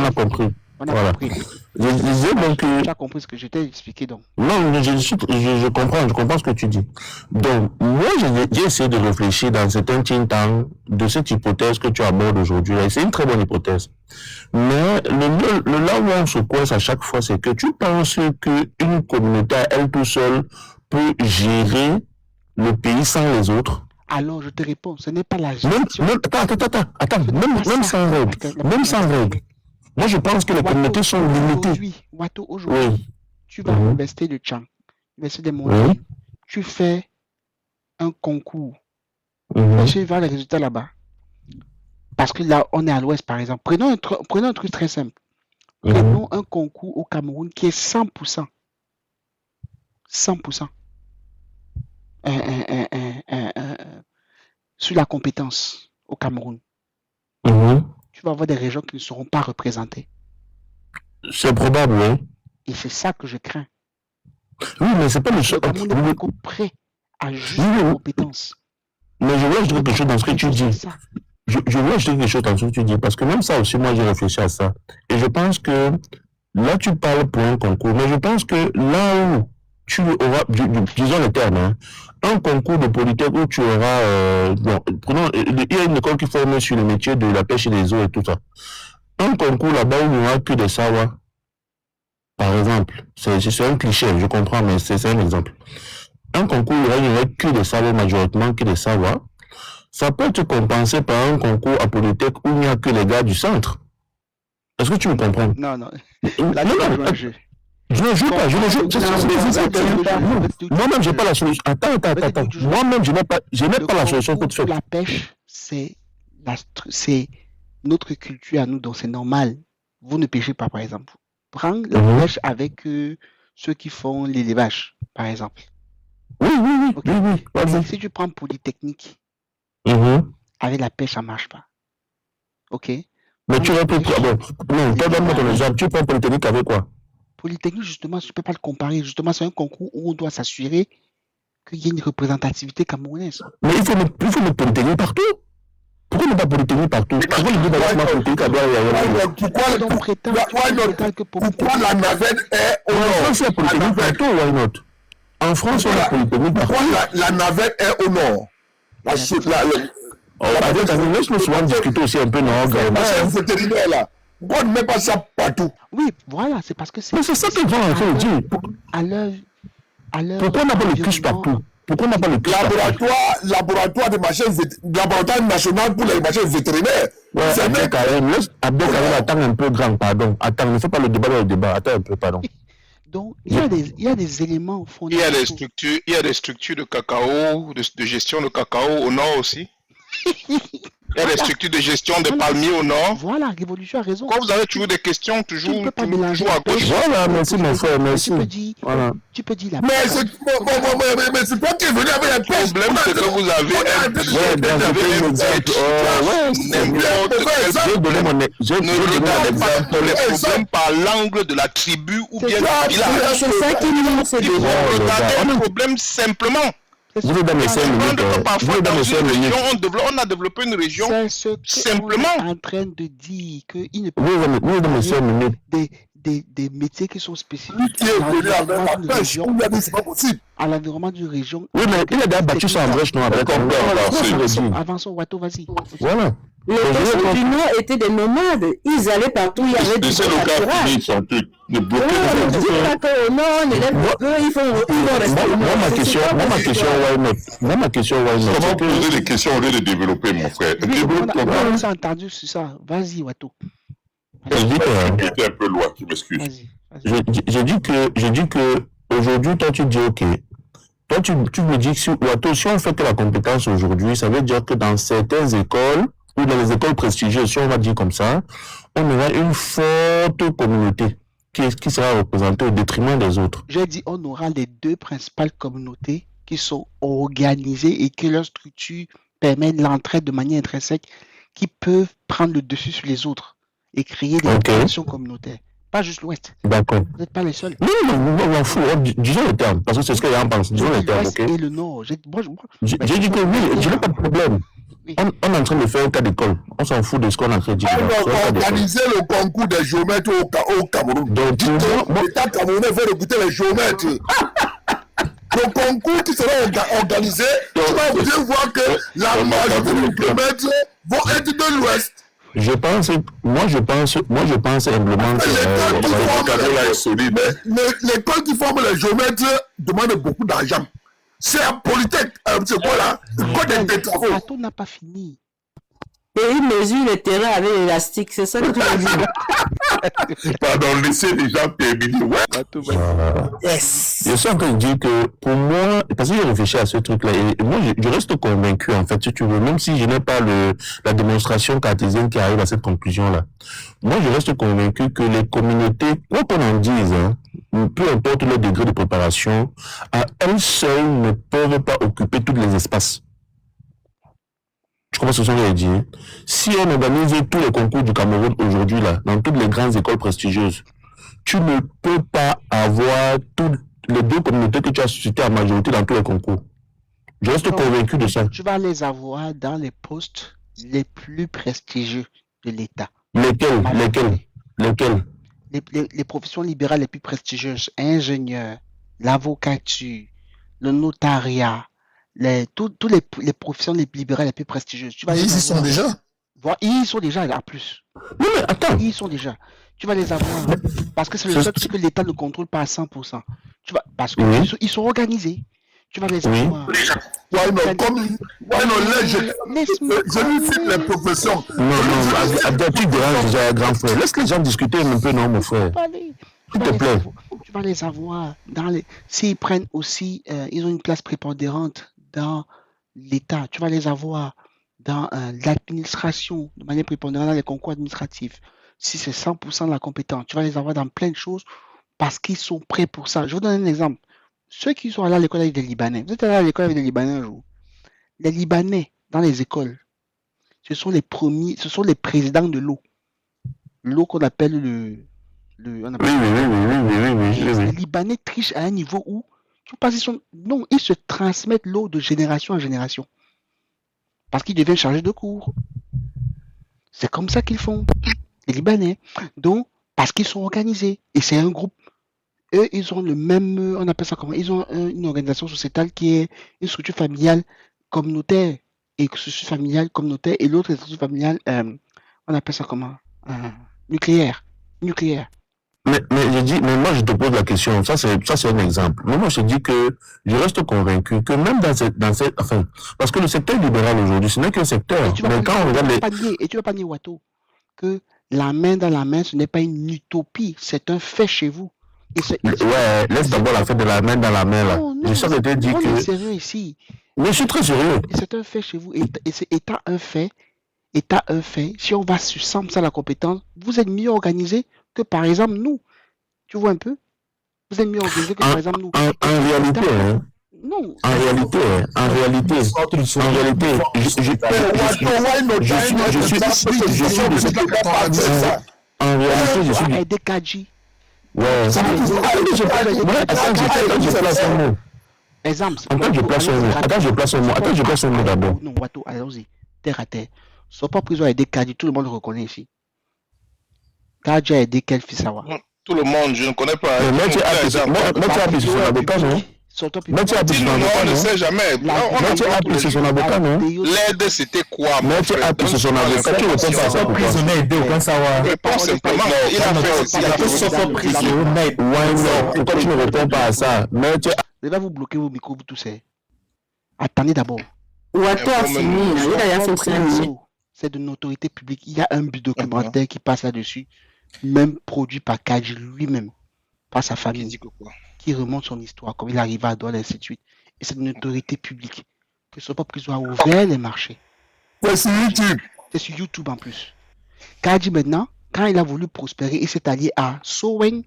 a compris. On a Voilà. compris. Je disais donc que... Tu as compris ce que je t'ai expliqué donc. Non, je comprends ce que tu dis. Donc, moi, j'ai essayé de réfléchir dans certains temps de cette hypothèse que tu abordes aujourd'hui. C'est une très bonne hypothèse. Mais le là où on se coince à chaque fois, c'est que tu penses qu'une communauté, elle tout seule, peut gérer le pays sans les autres? Alors, je te réponds, ce n'est pas la gestion. Attends, même sans règle. Moi, je pense que les communautés sont limitées. Aujourd'hui, tu vas à l'université de Tchang, l'université des Mondiaux, tu fais un concours. Tu vas les résultats là-bas. Parce que là, on est à l'ouest, par exemple. Prenons un truc très simple. Prenons un concours au Cameroun qui est 100%. 100%. Sur la compétence au Cameroun. Tu vas avoir des régions qui ne seront pas représentées. C'est probable, oui. Et c'est ça que je crains. Oui, mais c'est pas le seul. Le Cameroun n'est pas encore prêt à juste la compétence. Mais je vois quelque chose dans ce que tu dis. Je vois quelque chose dans ce que tu dis. Parce que même ça aussi, moi, j'ai réfléchi à ça. Et je pense que là, tu parles pour un concours. Mais je pense que là où tu auras, disons le terme, hein, un concours de Polytech où tu auras, il y a une école qui forme sur le métier de la pêche et des eaux et tout ça. Un concours là-bas où il n'y aura que des sawas, par exemple. C'est un cliché, je comprends, mais c'est un exemple. Un concours où il n'y aura que des sawas, majoritairement que des sawas. Ça peut être compensé par un concours à Polytech où il n'y a que les gars du centre. Est-ce que tu me comprends? Non. Là, je ne joue pas, moi-même, j'ai pas la solution. Attends. Moi-même, je n'ai pas la solution pour te faire. La pêche, c'est notre culture à nous, donc c'est normal. Vous ne pêchez pas, par exemple. Prends la pêche avec ceux qui font l'élevage, par exemple. Oui. Si tu prends Polytechnique, avec la pêche, ça ne marche pas. Ok? Mais tu vas plus. Non, donne-moi ton exemple. Tu prends Polytechnique avec quoi? Polytechnique, justement, je ne peux pas le comparer. Justement, c'est un concours où on doit s'assurer qu'il y ait une représentativité camerounaise. Mais il faut mettre Polytechnique partout. Pourquoi ne pas Polytechnique partout? Pourquoi la navette est au nord? En France, il y a Polytechnique partout, why not? En France, on a Polytechnique partout. Pourquoi la navette est au nord? Laisse-nous souvent discuter aussi un peu, non? Vétérinaire là. Pourquoi on ne met pas ça partout? Oui, voilà, c'est parce que c'est... Mais c'est ça que je veux dire. Pourquoi on n'a pas le cuche partout? Pourquoi on n'a pas le cuche partout? Laboratoire de machines laboratoire national pour les machines vétérinaires. Ouais, Abdelkarim, attends un peu, grand, pardon. Attends, ne fais pas le débat dans le débat. Attends un peu, pardon. Donc, il y a des éléments fondamentaux. Il y a des structures de cacao, de gestion de cacao au nord aussi. Il y a des structures de gestion des palmiers au nord. Voilà, Révolution a raison. Quand vous avez toujours des questions, toujours à gauche. Voilà, merci mon frère, merci. Tu peux dire la mais c'est toi qui es venu avec un problème, c'est que vous avez ne regardez pas les problèmes par l'angle de la tribu ou bien du village. C'est ça qui nous manque. Il faut regarder le problème simplement. Je vais donner 5 minutes. On a développé une région simplement. On est en train de dire qu'il ne peut pas des métiers qui sont spécifiques à l'environnement d'une région. Oui, mais il a déjà battu ça en brèche, non? Avançons, Wato, vas-y. Voilà. Les personnes du Nord étaient des nomades. Ils allaient partout, il y avait du pâturage. Moi, ma question, comment poser des questions au lieu de développer, mon frère? On s'est entendu sur ça. Vas-y, Wato. J'étais un peu loin, tu m'excuses. J'ai dit que aujourd'hui, toi, tu dis OK. Toi, tu me dis que si on fait que la compétence aujourd'hui, ça veut dire que dans certaines écoles, ou dans les écoles prestigieuses, si on va dire comme ça, on aura une forte communauté qui sera représentée au détriment des autres. J'ai dit on aura les deux principales communautés qui sont organisées et que leur structure permet l'entraide de manière intrinsèque, qui peuvent prendre le dessus sur les autres et créer des relations communautaires. Pas juste l'Ouest. D'accord. Vous n'êtes pas les seuls. Non, on m'en fout. Disons le terme, parce que c'est ce que j'en pense. Disons le terme, ok? Et le Nord. J'ai dit que oui, je n'ai pas de problème. Oui. On est en train de faire un cas d'école. On s'en fout de ce qu'on a fait. On va organiser le concours des géomètres au Cameroun. Donc, l'État camerounais veut recruter les géomètres. Le concours qui sera organisé, tu vas bien voir que la majorité des géomètres vont être de l'Ouest. Je pense humblement que l'école qui forme les géomètres demande beaucoup d'argent. C'est un polytech. C'est quoi là? Le bateau n'a pas fini. Et il mesure les terrains avec l'élastique, c'est ça que tu veux dire? Pardon, laissez les gens terminer. Ouais. Yes. Je suis en train de dire que pour moi, parce que j'ai réfléchi à ce truc-là, et moi je reste convaincu en fait, si tu veux, même si je n'ai pas la démonstration cartésienne qui arrive à cette conclusion-là. Moi je reste convaincu que les communautés, quoi qu'on en dise, peu importe le degré de préparation, à elles seules ne peuvent pas occuper tous les espaces. Je commence à ce que je dit. Si on organise tous les concours du Cameroun aujourd'hui, là, dans toutes les grandes écoles prestigieuses, tu ne peux pas avoir toutes les deux communautés que tu as suscitées en majorité dans tous les concours. Je reste convaincu de ça. Tu vas les avoir dans les postes les plus prestigieux de l'État. Lesquels? Les professions libérales les plus prestigieuses, ingénieur, l'avocature, le notariat, tous les professions libérales les plus prestigieuses. Tu vas ils y sont déjà. Ils sont déjà là, plus. Non, mais attends. Ils sont déjà. Tu vas les avoir. Parce que c'est le seul truc que l'État ne contrôle pas à 100%. Parce qu'ils sont organisés. Tu vas les avoir. Je lui cite les professions. Non, tu déranges déjà, grand frère. Laisse les gens discuter un peu, non, mon frère. S'il te plaît. Tu vas les avoir dans les. S'ils prennent aussi, ils ont une place prépondérante dans l'État. Tu vas les avoir dans l'administration, de manière prépondérante dans les concours administratifs. Si c'est 100% de la compétence, tu vas les avoir dans plein de choses parce qu'ils sont prêts pour ça. Je vous donne un exemple. Ceux qui sont allés à l'école avec des Libanais, vous êtes allé à l'école avec des Libanais un jour. Les Libanais, dans les écoles, ce sont les premiers, ce sont les présidents de l'eau. L'eau qu'on appelle Oui. Les Libanais trichent à un niveau où, non, ils se transmettent l'eau de génération en génération. Parce qu'ils deviennent chargés de cours. C'est comme ça qu'ils font, les Libanais. Donc, parce qu'ils sont organisés. Et c'est un groupe. Eux, ils ont le même, on appelle ça comment? Ils ont une organisation sociétale qui est une structure familiale communautaire. Et structure familiale communautaire. Et l'autre structure familiale, on appelle ça comment? Nucléaire. Mais moi je te pose la question, ça c'est un exemple. Mais moi je dis que je reste convaincu que même dans cette parce que le secteur libéral aujourd'hui, ce n'est qu'un secteur. Mais quand on regarde et tu vas pas dire, Wato, que la main dans la main, ce n'est pas une utopie, c'est un fait chez vous. Ouais, laisse d'abord la fête de la main dans la main là. Non, je sais que tu dis que. On est sérieux ici. Mais je suis très sérieux. C'est un fait chez vous. Et c'est étant un fait, si on va sur 100% la compétence, vous êtes mieux organisé que par exemple nous. Tu vois un peu? Vous êtes mieux organisé que par exemple nous. En réalité, hein? Non. En réalité, je suis des Kadji. Ouais. Exemple. Attends, je place un mot d'abord. Non, Wato, allons-y. Terre à terre. Sois pas prison à aider Kadji, tout le monde le reconnaît ici. Kadji a aidé quel fils à voir? Tout le monde, je ne connais pas. Mais tu as appuyé sur son avocat, non? Mais tu as appuyé sur son avocat, on ne non? sait jamais. Mais tu as appuyé sur son avocat, non? L'aide, c'était quoi? Mais tu as appuyé sur son avocat, tu réponds pas à ça. Prisonnier aidé, aucun savoir. Réponds simplement. Il a fait aussi. Prisonnier. Ouais, non. Pourquoi tu ne réponds pas à ça? Mais tu as. Je vais vous bloquer vos micros, vous tous. Attendez d'abord. Wato a fini, il a fait 5 minutes. C'est de notoriété publique. Il y a un but documentaire qui passe là-dessus, même produit par Kadji lui-même, par sa famille, qui remonte son histoire, comme il arrive à Douala, et ainsi de suite. Et c'est de notoriété publique. Que ce soit pas qu'ils ont ouvert les marchés. C'est sur YouTube. C'est sur YouTube en plus. Kadji maintenant, quand il a voulu prospérer, il s'est allié à Soweng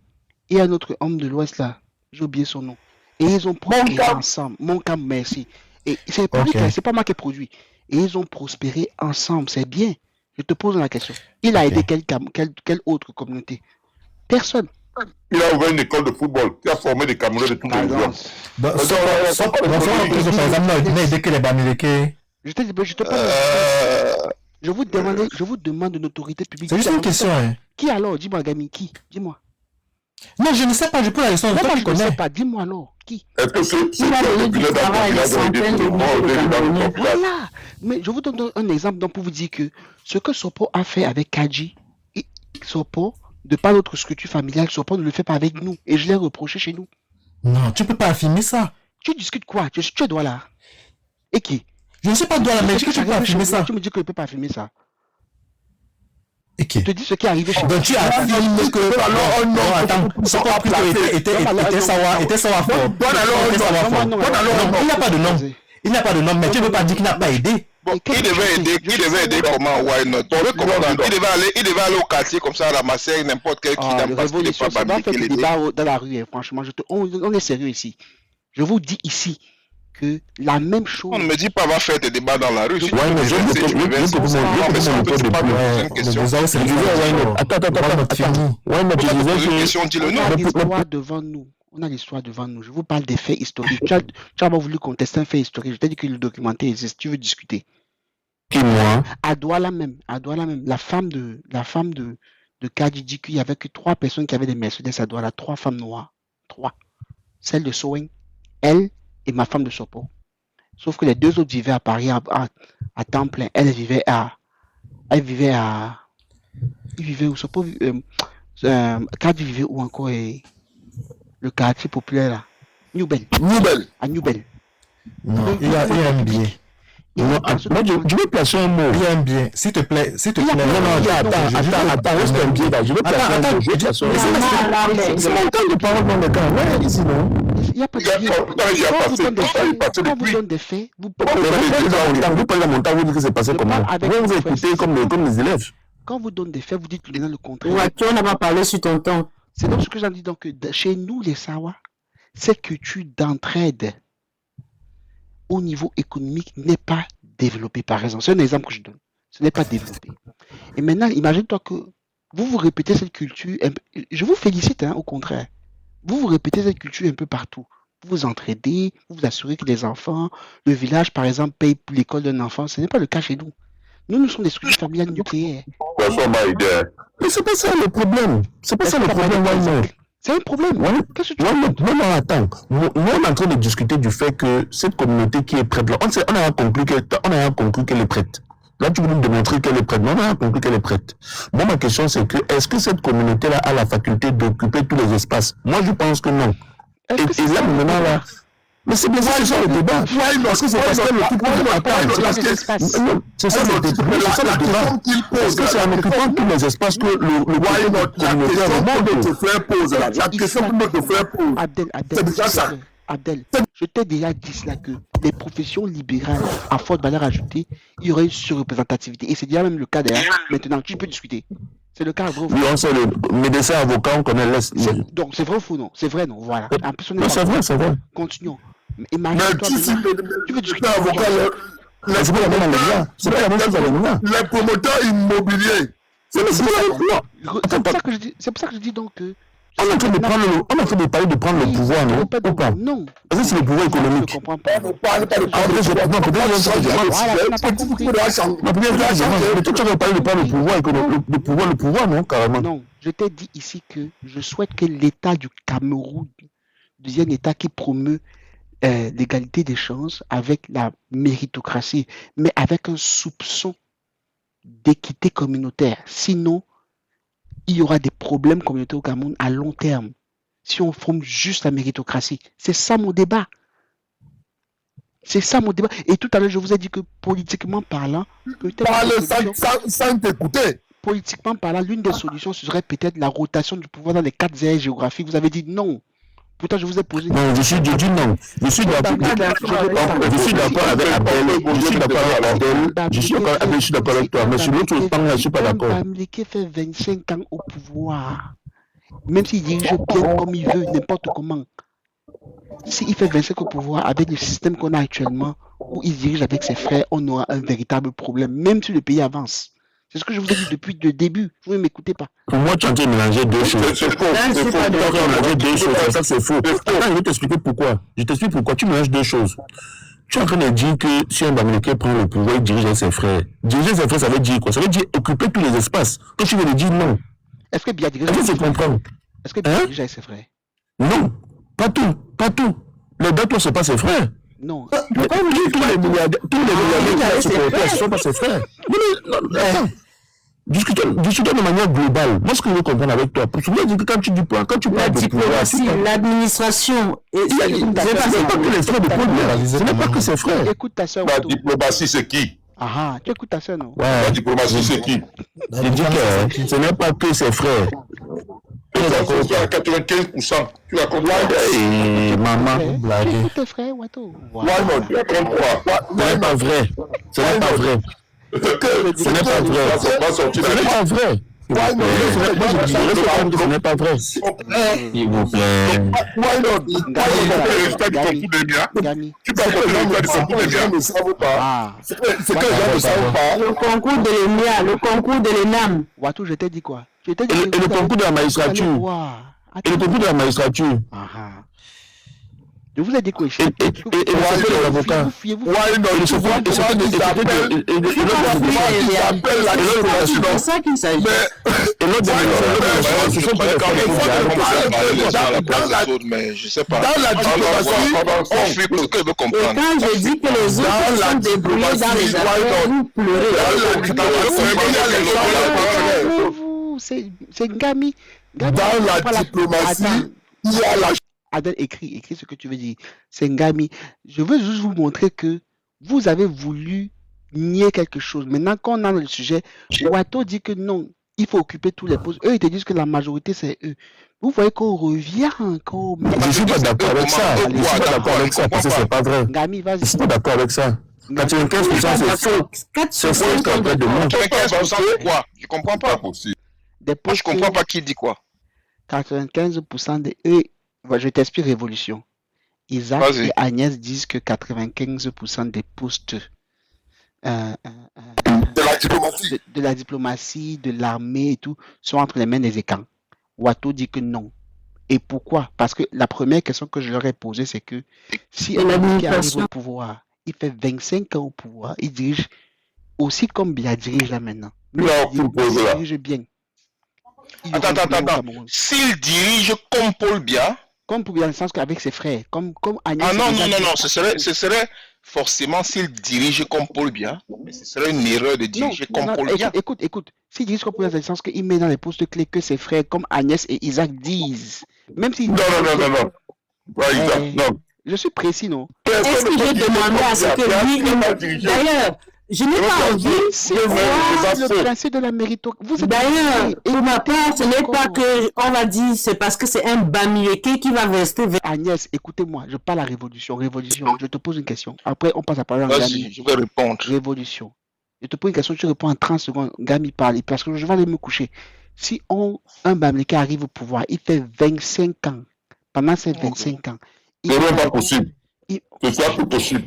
et un autre homme de l'Ouest là, j'ai oublié son nom. Et ils ont prospéré ensemble. Moncam, merci. Et c'est public, c'est pas moi qui ai produit. Et ils ont prospéré ensemble, c'est bien. Je te pose la question. Il a aidé quelle autre communauté? Personne. Il a ouvert une école de football qui a formé des Camerounais de tous les genres. Par exemple, il a aidé que les Bamileke. Je te parle. Je vous demande de l'autorité publique. C'est juste une question. Hein. Qui alors? Dis-moi, Gami, qui? Dis-moi. Non, je ne sais pas, je pose la question. Non, Toi, je tu ne connais. sais pas. Dis-moi alors, qui? Est-ce que c'est Voilà. Mais je vous donne un exemple donc, pour vous dire que ce que Sopo a fait avec Kadji, Sopo, de par notre structure familiale, Sopo ne le fait pas avec nous. Et je l'ai reproché chez nous. Non, tu peux pas affirmer ça. Tu discutes quoi? Tu es droit là. Et qui? Je ne sais pas droit là, mais tu peux pas affirmer ça. Tu me dis que je ne peux pas affirmer ça. Et qui? Je te dis ce qui est arrivé chez Donc tu affirmes que... Alors, non, attends, Sopo était savoir fort. Il n'a pas de nom. Il n'a pas de nom, mais tu ne peux pas dire qu'il n'a pas aidé. Bon, il devait aider comment? Why not? Il devait aller au quartier comme ça, ramasser n'importe quel qui n'a pas fait des débats dans la rue. Franchement, on est sérieux ici. Je vous dis ici que la même chose. On ne me dit pas va faire des débats dans la rue. On a l'histoire devant nous. Je vous parle des faits historiques. Tu as voulu contester un fait historique. Je t'ai dit que le documentaire existe. Tu veux discuter. Qui, moi? À Douala même. La femme de Kadji dit qu'il y avait que 3 personnes qui avaient des Mercedes à Douala. 3 femmes noires. 3. Celle de Sowen, elle et ma femme de Sopo. Sauf que les 2 autres vivaient à Paris à temps plein. Elle vivait où? Sopo, Kadji vivait où encore? Le quartier populaire là. Newbel. À Newbel. Non, il y a un bien. Moi, je veux placer un mot. Il y a un bien. S'il te plaît. Non, attends, reste un bien là. Je veux placer un mot. C'est mon temps de parole dans le cas. Ouais, ici, non. Il n'y a pas de bien. Quand vous donne des faits, vous parlez de mon temps, vous dites que c'est passé comment? Vous écoutez comme les élèves. Quand vous donnez des faits, vous dites le contraire. Ouais, tu n'as pas parlé sur ton temps. C'est donc ce que j'en dis. Donc, chez nous, les Sawa, cette culture d'entraide au niveau économique n'est pas développée, par exemple. C'est un exemple que je donne. Ce n'est pas développé. Et maintenant, imagine-toi que vous répétez cette culture. Je vous félicite, hein, au contraire. Vous répétez cette culture un peu partout. Vous vous entraidez, vous vous assurez que les enfants, le village, par exemple, paye pour l'école d'un enfant. Ce n'est pas le cas chez nous. Nous sommes des structures familiales nucléaires. Mais c'est pas ça le problème. C'est pas ça le problème, C'est un problème. Qu'est-ce que tu veux? Non, attends. Nous, on est en train de discuter du fait que cette communauté qui est prête là, on a conclu qu'elle est prête. Là, tu veux nous démontrer qu'elle est prête. Non, on a conclu qu'elle est prête. Moi, ma question, c'est que, est-ce que cette communauté-là a la faculté d'occuper tous les espaces? Moi, je pense que non. Et là, maintenant, là... Mais c'est bien ça le débat. Parce que c'est parce qu'elle occupe tous les espaces. C'est ça le débat. Parce que c'est en occupant tous les espaces que la question que notre frère pose. C'est déjà ça. Abdel, je t'ai déjà dit cela que les professions libérales à forte valeur ajoutée, il y aurait une surreprésentativité. Et c'est déjà même le cas d'ailleurs. Maintenant, tu peux discuter. C'est le cas vrai. Oui, on sait le médecin avocat, on connaît donc c'est vrai ou faux, non? C'est vrai, non? Voilà. C'est vrai. Continuons. Mais tu veux discuter avocat, c'est pas la même chose. C'est pas la même chose avec nous. Les promoteurs immobiliers. C'est pour ça que je dis donc que. On est en train de parler de prendre le pouvoir, non? Ou pas? Non. Parce que c'est le pouvoir économique. Je ne comprends pas. On ne parle pas de Mais toi, tu vas parler de prendre le pouvoir, non? Carrément. Non, je t'ai dit ici que je souhaite que l'État du Cameroun devienne un État qui promeut l'égalité des chances avec la méritocratie, mais avec un soupçon d'équité communautaire. Sinon, il y aura des problèmes communautaires au Cameroun à long terme. Si on forme juste la méritocratie. C'est ça mon débat. Et tout à l'heure, je vous ai dit que politiquement parlant, peut-être... Parle sans t'écouter. Politiquement parlant, l'une des solutions serait peut-être la rotation du pouvoir dans les 4 aires géographiques. Vous avez dit non. Pourtant, je vous ai posé... Non, je suis non. Je suis d'accord avec Abdel. Je suis d'accord avec toi. Mais sur l'autre plan, je ne suis pas d'accord. Bamileke fait 25 ans au pouvoir. Même s'il dirige bien comme il veut, n'importe comment. S'il fait 25 ans au pouvoir avec le système qu'on a actuellement, où il dirige avec ses frères, on aura un véritable problème, même si le pays avance. C'est ce que je vous ai dit depuis le début. Vous ne m'écoutez pas. Pour moi, tu es en train de mélanger deux choses. C'est faux. Ça, c'est faux. Attends, je vais t'expliquer pourquoi. Je t'explique pourquoi. Tu mélanges deux choses. Tu es en train de dire que si un Bamileke prend le pouvoir, il dirige ses frères. Diriger ses frères, ça veut dire quoi? Ça veut dire occuper tous les espaces. Toi, tu veux dire non. Est-ce que Biya dirige? Est-ce que tu comprends? Est-ce que Biya dirige avec ses frères? Non, pas tout. Les deux, toi, ce sont pas ses frères. Non. Tous les milliardaires ce ne sont pas ses frères. Non, attends. Discutons de manière globale. Moi, ce que je veux comprendre avec toi, pour souvent dire que quand tu parles de pouvoir, l'administration, ce n'est pas que les frères de Paul Biya, ce n'est pas que ses frères. Écoute ta soeur. La diplomatie, c'est qui? Ah, tu écoutes ta soeur, non? La diplomatie, c'est qui? Je dis que ce n'est pas que ses frères. Tu as 95%. Tu as compris? Maman, blague. Écoute tes frères, Wato. Tu as compris? Ce n'est pas vrai. Ce n'est pas vrai. Ce n'est pas vrai. Ce n'est pas vrai. Ce n'est pas vrai. S'il vous plaît. Tu parles de résultat du concours des biens. Le concours de l'ENIA, le concours de l'ENAM. Wato, je t'ai dit quoi? Et le concours de la magistrature. Et le concours de la magistrature. Je vous ai dit quoi? Et les avocats. C'est ça qu'il s'agit. Et l'autre mais je sais pas. Dans la diplomatie, on fait ce que je veux comprendre. Et quand je dis que les autres sont débrouillés dans les affaires, vous pleurez. C'est Ngami. Dans la diplomatie, il y a la... Adèle, écris ce que tu veux dire. C'est Ngami. Je veux juste vous montrer que vous avez voulu nier quelque chose. Maintenant, quand on a le sujet, Wato dit que non, il faut occuper tous les postes. Eux, ils te disent que la majorité, c'est eux. Vous voyez qu'on revient encore. Je ne suis pas d'accord avec ça. Je ne suis pas d'accord avec ça parce que c'est pas vrai. Ngami, vas-y. Je ne suis pas d'accord avec ça. 95%, c'est faux. C'est faux qu'en fait de moi. 95% c'est quoi? Je comprends pas. Des Moi, postes, je comprends pas qui dit quoi. 95% de eux. Je t'explique révolution. Isaac et Agnès disent que 95% des postes de la diplomatie, de l'armée et tout sont entre les mains des écans. Wato dit que non. Et pourquoi? Parce que la première question que je leur ai posée, c'est que si un homme qui arrive au pouvoir, il fait 25 ans au pouvoir, il dirige aussi comme Biya dirige là maintenant. Mais il dirige bien. Attends. S'il dirige comme Paul Biya, comme pour dans le sens qu'avec ses frères, comme Agnès. Ah non, ce serait forcément s'il dirige comme Paul Biya, mais ce serait une erreur de diriger comme Paul Biya. Écoute, s'il dirige comme Paul Biya, dans le sens qu'il met dans les postes clés que ses frères comme Agnès et Isaac disent. Même si. Non. Pas Isaac, non. Je suis précis, non? Est-ce que j'ai demandé à ce que lui. D'ailleurs, je n'ai pas envie de voir le principe de la méritocratie. D'ailleurs, pour ma part, ce n'est pas que on va dire c'est parce que c'est un Bamileke qui va rester vers Agnès, écoutez-moi, je parle à révolution. Je te pose une question. Après, on passe à parler en Vas-y, je vais répondre. Révolution. Je te pose une question, tu réponds en 30 secondes. Gami parle, parce que je vais aller me coucher. Si un Bamileke arrive au pouvoir, il fait 25 ans. Pendant ces 25 ans. Ce n'est pas possible. Ce soit plus possible.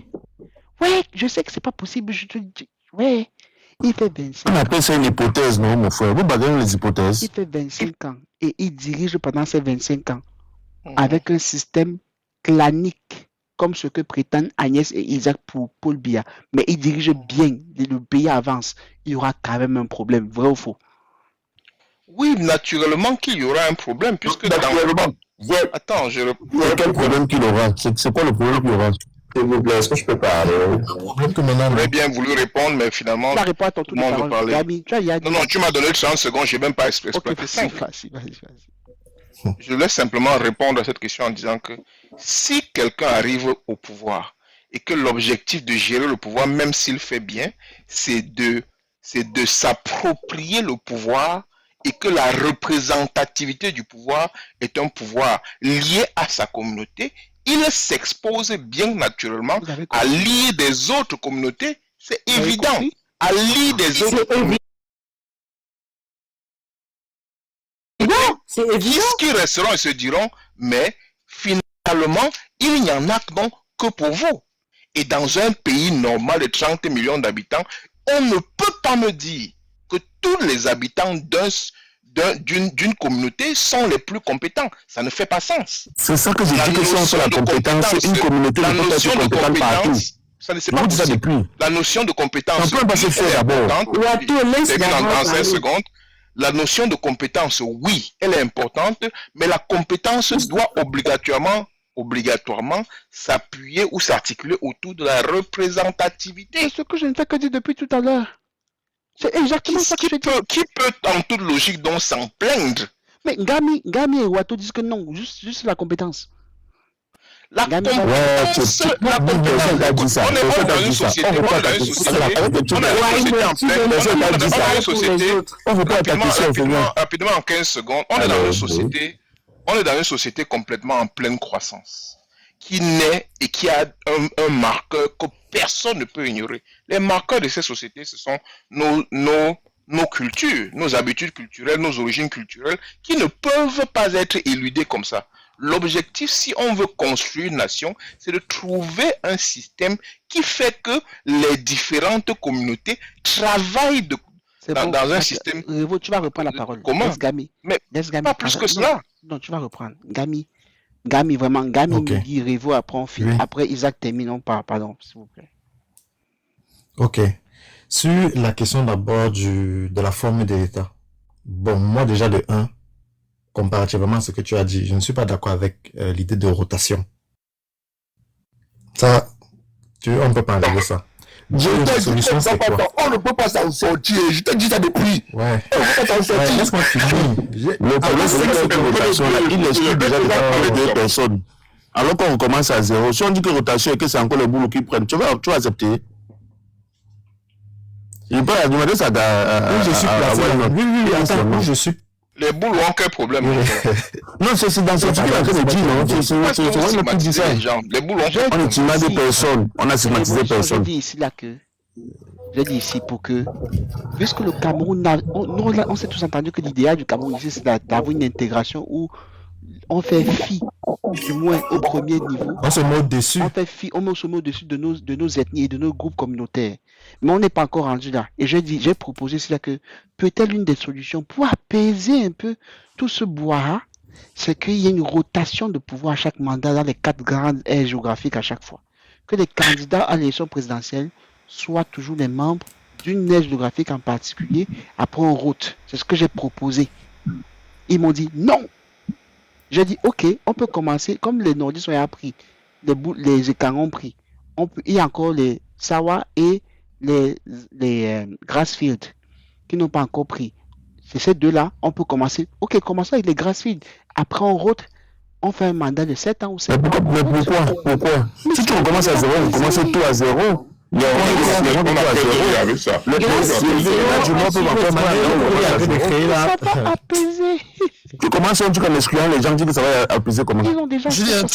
Ouais, je sais que c'est pas possible, je te dis. Ouais, il fait 25 ans. On appelle ça une hypothèse, non, mon frère? Vous bagarrez les hypothèses. Il fait 25 ans et il dirige pendant ces 25 ans avec un système clanique, comme ce que prétendent Agnès et Isaac pour Paul Biya. Mais il dirige bien, le pays avance. Il y aura quand même un problème, vrai ou faux? Oui, naturellement qu'il y aura un problème, puisque naturellement. Attends, quel problème qu'il aura? C'est quoi le problème qu'il aura? S'il vous plaît, est-ce que je peux parler? J'aurais bien voulu répondre, mais finalement, tout le monde veut parler. Non, tu m'as donné 30 secondes, je n'ai même pas expliqué. Vas-y. Je laisse simplement répondre à cette question en disant que si quelqu'un arrive au pouvoir et que l'objectif de gérer le pouvoir, même s'il fait bien, c'est de s'approprier le pouvoir et que la représentativité du pouvoir est un pouvoir lié à sa communauté, il s'expose bien naturellement à l'ire des autres communautés. C'est évident. À l'ire des autres communautés. C'est évident. Qui resteront et se diront, mais finalement, il n'y en a donc que pour vous. Et dans un pays normal de 30 millions d'habitants, on ne peut pas me dire que tous les habitants d'une communauté sont les plus compétents. Ça ne fait pas sens. C'est ça que je dis que si on fait la compétence, une communauté ne peut pas être compétente partout. Ça ne s'est pas possible. La notion de compétence. On peut pas se faire d'abord. Dans 5 secondes. La notion de compétence, oui, elle est importante, mais la compétence doit obligatoirement s'appuyer ou s'articuler autour de la représentativité. C'est ce que je ne fais que dire depuis tout à l'heure. C'est exactement ça que je dis. Qui peut, en toute logique, donc s'en plaindre? Mais Ngami et Ouattara disent que non, juste la compétence. La compétence, on est dans une société, rapidement en 15 secondes, on est dans une société complètement en pleine croissance, qui naît et qui a un marqueur que personne ne peut ignorer. Les marqueurs de ces sociétés, ce sont nos cultures, nos habitudes culturelles, nos origines culturelles, qui ne peuvent pas être éludées comme ça. L'objectif, si on veut construire une nation, c'est de trouver un système qui fait que les différentes communautés travaillent dans un système. Tu vas reprendre la parole. Comment? Mais pas plus que cela. Non, tu vas reprendre. Gami, vraiment, Gami me dit Revo, après on finit. Après Isaac termine, on part. Pardon, s'il vous plaît. Ok. Sur la question d'abord de la forme de l'État. Bon, moi déjà de 1, comparativement à ce que tu as dit, je ne suis pas d'accord avec l'idée de rotation. Ça, on ne peut pas enlever ça. On ne peut pas s'en sortir. Je te dis ça depuis. Ouais. On ne peut pas s'en sortir. Laisse-moi finir. Le problème, c'est que rotation, il exclut déjà de parler de 2 personnes. Alors qu'on recommence à 0. Si on dit que rotation et que c'est encore les boulots qui prennent, tu vas accepter. Il peut demander ça à je suis placé. Oui, attends, je suis. Les boules ont quel problème? Non, c'est dans ce truc-là que je dis, non? C'est vraiment plus dit ça. Les boules ont on a stigmatisé personne. On a stigmatisé personne. Je dis ici pour que, puisque le Cameroun, on s'est tous entendu que l'idéal du Cameroun ici, c'est d'avoir une intégration où on fait fi, du moins au premier niveau. On se met au-dessus. On se met au-dessus de nos ethnies et de nos groupes communautaires. Mais on n'est pas encore rendu là. Et j'ai proposé cela que peut-être l'une des solutions pour apaiser un peu tout ce bois, c'est qu'il y ait une rotation de pouvoir à chaque mandat dans les 4 grandes aires géographiques à chaque fois. Que les candidats à l'élection présidentielle soient toujours les membres d'une aire géographique en particulier. Après on route. C'est ce que j'ai proposé. Ils m'ont dit non. J'ai dit ok, on peut commencer comme les nordistes ont appris, les Écarts ont pris. Il y a encore les Sawa et les Grassfield qui n'ont pas encore pris. C'est ces deux-là, on peut commencer. Ok, commençons avec les Grassfield. Après, on route, on fait un mandat de 7 ans ou 7 ans. Mais pourquoi si tu recommences à 0, on commence tout à 0. Il y a avec ça. Tu commences en tout cas en excluant les gens, disent que ça va apaiser comment? Tu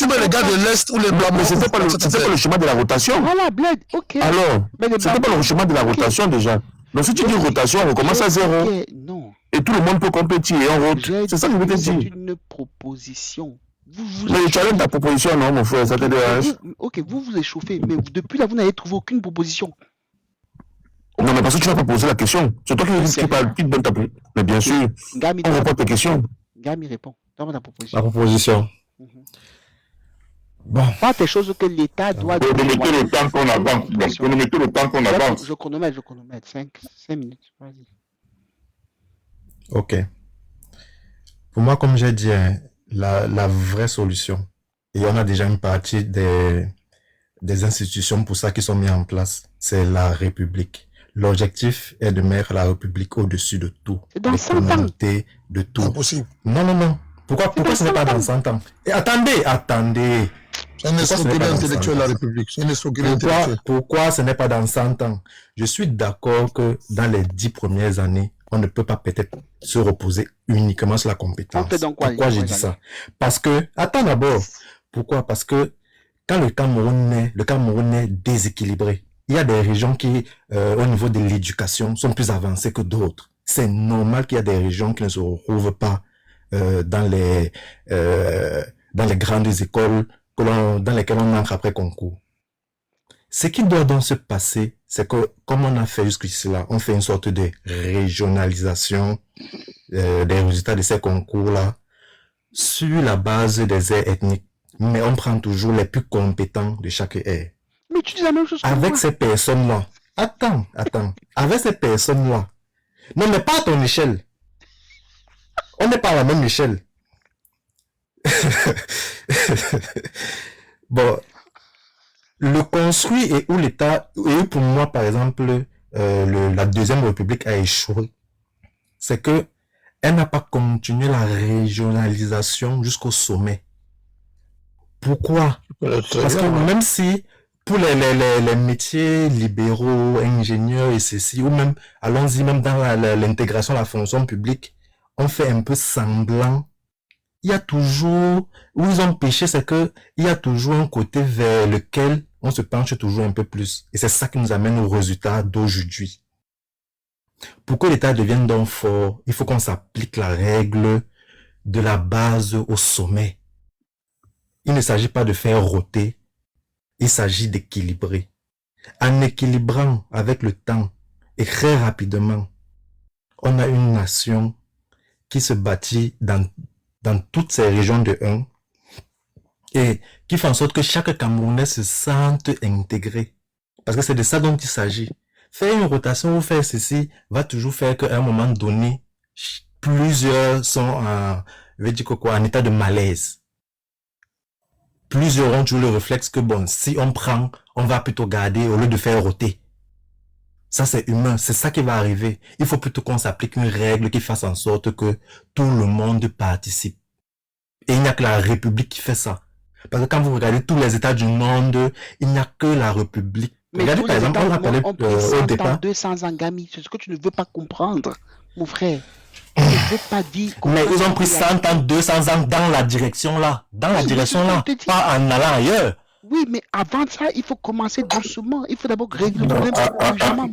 mets les gars de l'Est ou les Blancs, mais c'était pas le chemin de la rotation. Voilà, Bled, ok. Alors, c'était pas le chemin de la rotation déjà. Donc si tu dis rotation, on recommence à 0. Non. Et tout le monde peut compétir et on route. C'est ça que je veux te dire. C'est une proposition. Mais le challenge de ta proposition, non, mon frère, ça te dérange. Ok, vous échauffez, mais depuis là, vous n'avez trouvé aucune proposition. Non, mais parce que tu n'as pas posé la question. C'est toi qui parles, qui te donne ta proposition. Mais bien sûr, on répond à tes questions. Gami répond. Donne ta proposition. La proposition. Bon. Pas des choses que l'État doit... Vous nous mettez le temps qu'on avance. Vous nous mettez le temps qu'on avance. Je chronomètre. 5 minutes. Vas-y. Ok. Pour moi, comme j'ai dit, la vraie solution, et on a déjà une partie des institutions pour ça qui sont mises en place, c'est la République. L'objectif est de mettre la République au-dessus de tout. Dans 100 ans. De tout. Impossible. Non. Pourquoi ce n'est pas dans 100 ans? Et attendez. C'est un escroquerie intellectuel, la République. C'est une escroquerie intellectuelle. Pourquoi ce n'est pas dans 100 ans? Je suis d'accord que dans les 10 premières années, on ne peut pas peut-être se reposer uniquement sur la compétence. Pourquoi j'ai dit ça? Parce que, attends d'abord. Pourquoi? Parce que quand le Cameroun est déséquilibré, il y a des régions qui, au niveau de l'éducation, sont plus avancées que d'autres. C'est normal qu'il y a des régions qui ne se retrouvent pas dans les grandes écoles dans lesquelles on entre après concours. Ce qui doit donc se passer, c'est que, comme on a fait jusqu'ici là, on fait une sorte de régionalisation des résultats de ces concours-là sur la base des aires ethniques. Mais on prend toujours les plus compétents de chaque aire. Mais tu dis la même chose que avec moi. ces personnes-là. Attends. Avec ces personnes-là. Non, mais pas à ton échelle. On n'est pas à la même échelle. Bon, le construit et où l'État, et où pour moi, par exemple, la Deuxième République a échoué, c'est que elle n'a pas continué la régionalisation jusqu'au sommet. Pourquoi? Parce que même si pour les métiers libéraux, ingénieurs et ceci, ou même, allons-y, même dans l'intégration de la fonction publique, on fait un peu semblant. Il y a toujours, où ils ont péché, c'est que il y a toujours un côté vers lequel on se penche toujours un peu plus. Et c'est ça qui nous amène au résultat d'aujourd'hui. Pour que l'État devienne donc fort, il faut qu'on s'applique la règle de la base au sommet. Il ne s'agit pas de faire rôter, il s'agit d'équilibrer. En équilibrant avec le temps et très rapidement, on a une nation qui se bâtit dans toutes ces régions de 1 et qui fait en sorte que chaque Camerounais se sente intégré. Parce que c'est de ça dont il s'agit. Faire une rotation ou faire ceci va toujours faire qu'à un moment donné, plusieurs sont en état de malaise. Plusieurs ont toujours le réflexe que bon, si on prend, on va plutôt garder au lieu de faire roter. Ça, c'est humain. C'est ça qui va arriver. Il faut plutôt qu'on s'applique une règle qui fasse en sorte que tout le monde participe. Et il n'y a que la République qui fait ça. Parce que quand vous regardez tous les États du monde, il n'y a que la République. Mais regardez, par exemple, on a parlé au départ. 200 ans, Gami. C'est ce que tu ne veux pas comprendre, mon frère. Tu ne veux pas dire... Mais ils ont pris 100 ans, 200 ans dans la direction là. Dans la direction là. Pas en allant ailleurs. Oui, mais avant ça, il faut commencer doucement. Il faut d'abord régler le problème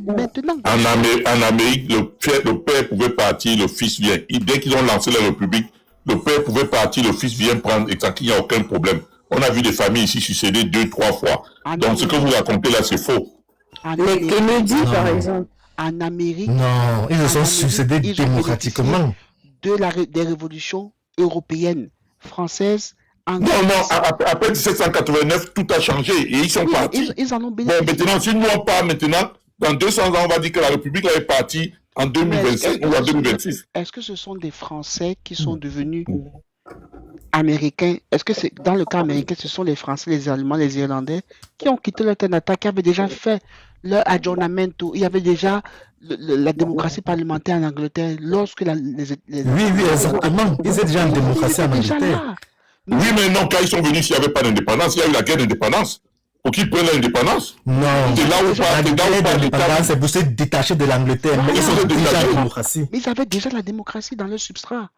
maintenant. En Amérique, le père pouvait partir, le fils vient. Dès qu'ils ont lancé la République, le père pouvait partir, le fils vient prendre, et tant qu'il n'y a aucun problème. On a vu des familles ici succéder 2-3 fois. Donc ce que vous racontez là, c'est faux. Les Kennedy, par exemple. En Amérique... Non, ils se sont succédés démocratiquement. Des révolutions européennes, françaises, anglaises. Non, après 1789, tout a changé et ils sont partis. Ils en ont bénéficié. Bon, maintenant, si nous on part maintenant, dans 200 ans, on va dire que la République est partie en 2025 ou en 2026. Est-ce que ce sont des Français qui sont devenus américains? Est-ce que c'est dans le cas américain, ce sont les Français, les Allemands, les Irlandais qui ont quitté leur terrain d'attaque, qui avaient déjà fait leur aggiornamento? Il y avait déjà la démocratie parlementaire en Angleterre lorsque Oui, exactement. Ils étaient déjà en démocratie en Angleterre. Oui, mais non, quand ils sont venus, s'il n'y avait pas d'indépendance, il y a eu la guerre d'indépendance. Pour qu'ils prennent l'indépendance. Non, c'est là où c'est pour se détacher de l'Angleterre. Mais ils sont déjà en démocratie. Mais ils avaient déjà la démocratie dans leur substrat.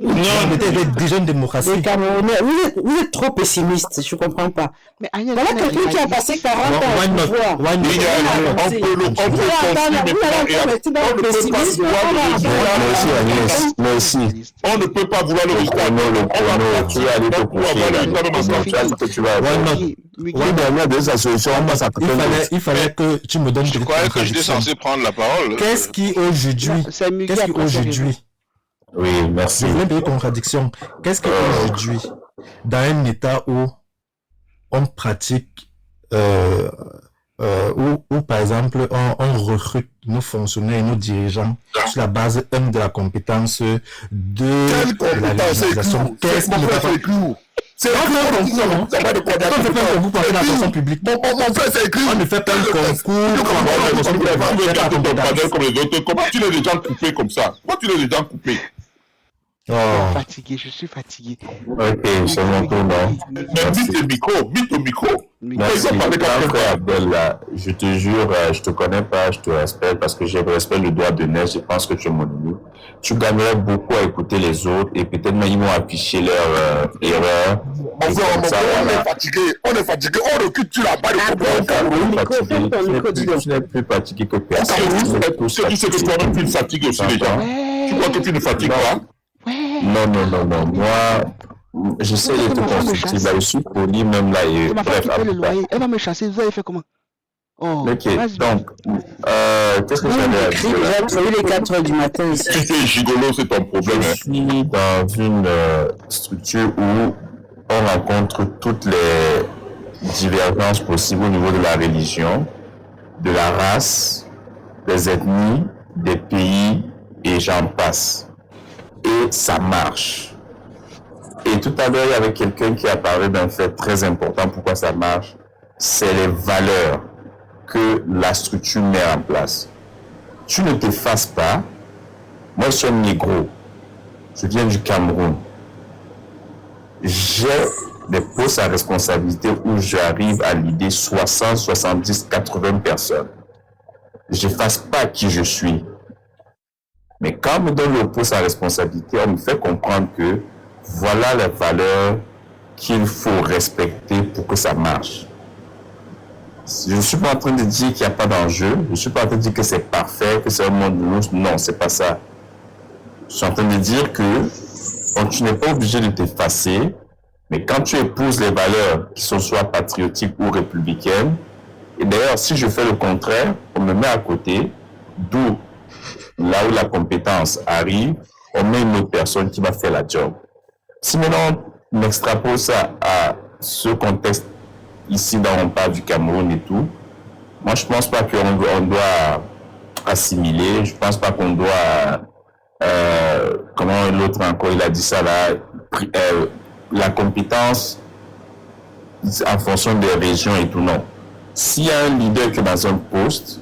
Non, il y avait déjà une démocratie. Les Camerounais, vous êtes trop pessimiste, je ne comprends pas. Mais voilà quelqu'un qui a passé 40 ans au pouvoir. On peut on ne peut pas vouloir le résultat. Il fallait que tu me donnes. Je croyais que j'étais censé prendre la parole. Qu'est-ce qui aujourd'hui Oui, merci. Je viens de contradiction. Qu'est-ce qu'aujourd'hui, dans un état où on pratique, où par exemple, on recrute nos fonctionnaires et nos dirigeants sur la base de la compétence de la législation. Qu'est-ce qui ne va pas? C'est vous pensez la fonction publique. On ne fait pas un concours. Comment tu les gens coupés comme ça? Pourquoi tu les gens coupés? Je suis fatigué. Ok, c'est mon tour, non? Mais vite au micro. Merci. Abdel, je te jure, je te connais pas, je te respecte parce que j'ai respect le droit de neige, je pense que tu es mon ami. Tu gagnerais beaucoup à écouter les autres et peut-être même ils vont afficher leur erreur. On est fatigué, on recule, tu l'as pas de problème. Tu n'es plus fatigué que personne. Tu sais que toi-même tu fatigues aussi les gens. Tu crois que tu ne fatigues pas? Non. Moi, j'essaie de te constructif. Là, je suis poli même là. Et bref, elle va me chasser. Vous avez fait comment? Ok, donc, qu'est-ce que j'avais à dire? J'ai eu les 4 heures du matin ici. Si tu es gigolo, c'est ton problème. Je suis dans une structure où on rencontre toutes les divergences possibles au niveau de la religion, de la race, des ethnies, des pays, et j'en passe. Et ça marche. Et tout à l'heure, il y avait quelqu'un qui a parlé d'un fait très important. Pourquoi ça marche? C'est les valeurs que la structure met en place. Tu ne t'effaces pas. Moi, je suis un négro. Je viens du Cameroun. J'ai des postes à responsabilité où j'arrive à l'idée 60, 70, 80 personnes. Je n'efface pas qui je suis. Mais quand on me donne le poste à responsabilité, on me fait comprendre que voilà les valeurs qu'il faut respecter pour que ça marche. Je ne suis pas en train de dire qu'il n'y a pas d'enjeu. Je ne suis pas en train de dire que c'est parfait, que c'est un monde de l'autre. Non, c'est pas ça. Je suis en train de dire que tu n'es pas obligé de t'effacer, mais quand tu épouses les valeurs qui sont soit patriotiques ou républicaines, et d'ailleurs, si je fais le contraire, on me met à côté, d'où là où la compétence arrive, on met une autre personne qui va faire la job. Si maintenant on extrapole ça à ce contexte ici dont on parle du Cameroun et tout, moi je pense pas qu'on doit assimiler, je pense pas qu'on doit, comment l'autre encore il a dit ça là, la compétence en fonction des régions et tout, non. S'il y a un leader qui est dans un poste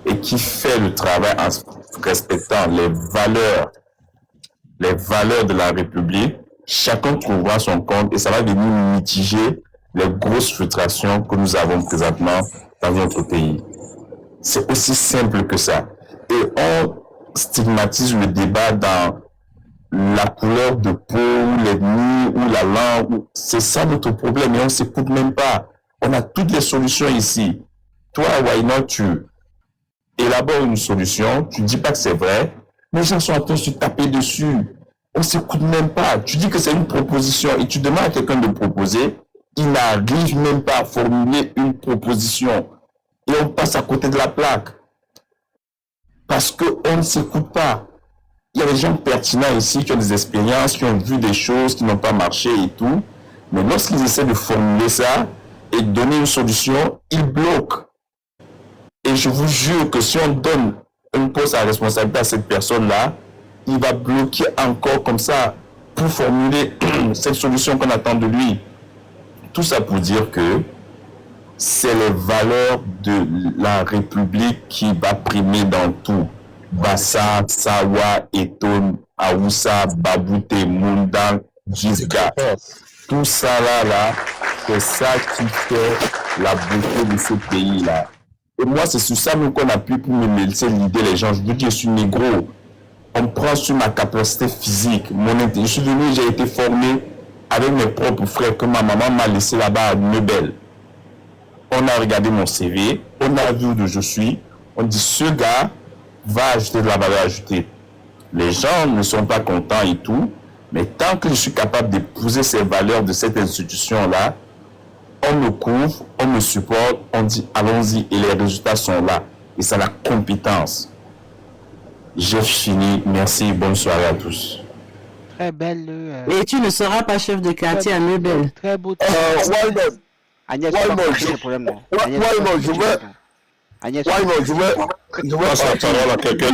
et qui fait le travail en respectant les valeurs de la République, chacun trouvera son compte et ça va venir mitiger les grosses frustrations que nous avons présentement dans notre pays. C'est aussi simple que ça. Et on stigmatise le débat dans la couleur de peau, l'ethnie ou la langue. C'est ça notre problème et on ne s'écoute même pas. On a toutes les solutions ici. Toi, why not, tu élabores une solution, tu ne dis pas que c'est vrai, mais les gens sont en train de se taper dessus. On ne s'écoute même pas. Tu dis que c'est une proposition et tu demandes à quelqu'un de proposer, il n'arrive même pas à formuler une proposition. Et on passe à côté de la plaque. Parce qu'on ne s'écoute pas. Il y a des gens pertinents ici qui ont des expériences, qui ont vu des choses qui n'ont pas marché et tout. Mais lorsqu'ils essaient de formuler ça et de donner une solution, ils bloquent. Et je vous jure que si on donne un poste à responsabilité à cette personne-là, il va bloquer encore comme ça pour formuler cette solution qu'on attend de lui. Tout ça pour dire que c'est les valeurs de la République qui va primer dans tout. Bassa, Sawa, Eton, Aoussa, Baboute, Mundang, Djizga. Tout ça là, c'est ça qui fait la beauté de ce pays-là. Et moi, c'est sur ça qu'on appuie pour me laisser l'idée les gens. Je vous dis, je suis négro. On prend sur ma capacité physique, je suis venu, j'ai été formé avec mes propres frères que ma maman m'a laissé là-bas à Neubel. On a regardé mon CV, on a vu où je suis, on dit ce gars va ajouter de la valeur ajoutée. Les gens ne sont pas contents et tout, mais tant que je suis capable d'épouser ces valeurs de cette institution-là, on me couvre, on me supporte, on dit allons-y et les résultats sont là. Et c'est la compétence. J'ai fini. Merci. Bonne soirée à tous. Très belle. Et tu ne seras pas chef de quartier à Neubel. Très beau. Agnès, je vais passer la parole à quelqu'un.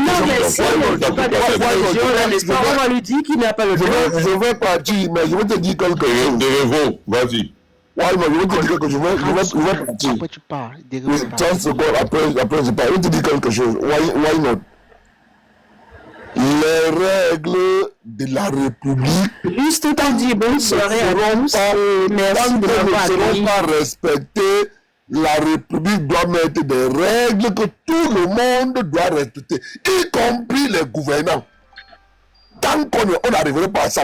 On va lui dire qu'il n'a pas le droit. Je vais partir, mais je vais te dire quelque chose. Devez-vous, vas-y. Ouais, mais je vais te dire quelque chose. Je vais partir. Après, tu parles. 30 secondes après, je parle. Je vais te dire quelque chose. Why not? Les règles de la République Juste t'as dit bonne soirée à tous. Merci de m'avoir accueilli. Ne seront pas respectées. La République doit mettre des règles que tout le monde doit respecter, y compris les gouvernants. Tant qu'on n'arriverait pas à ça,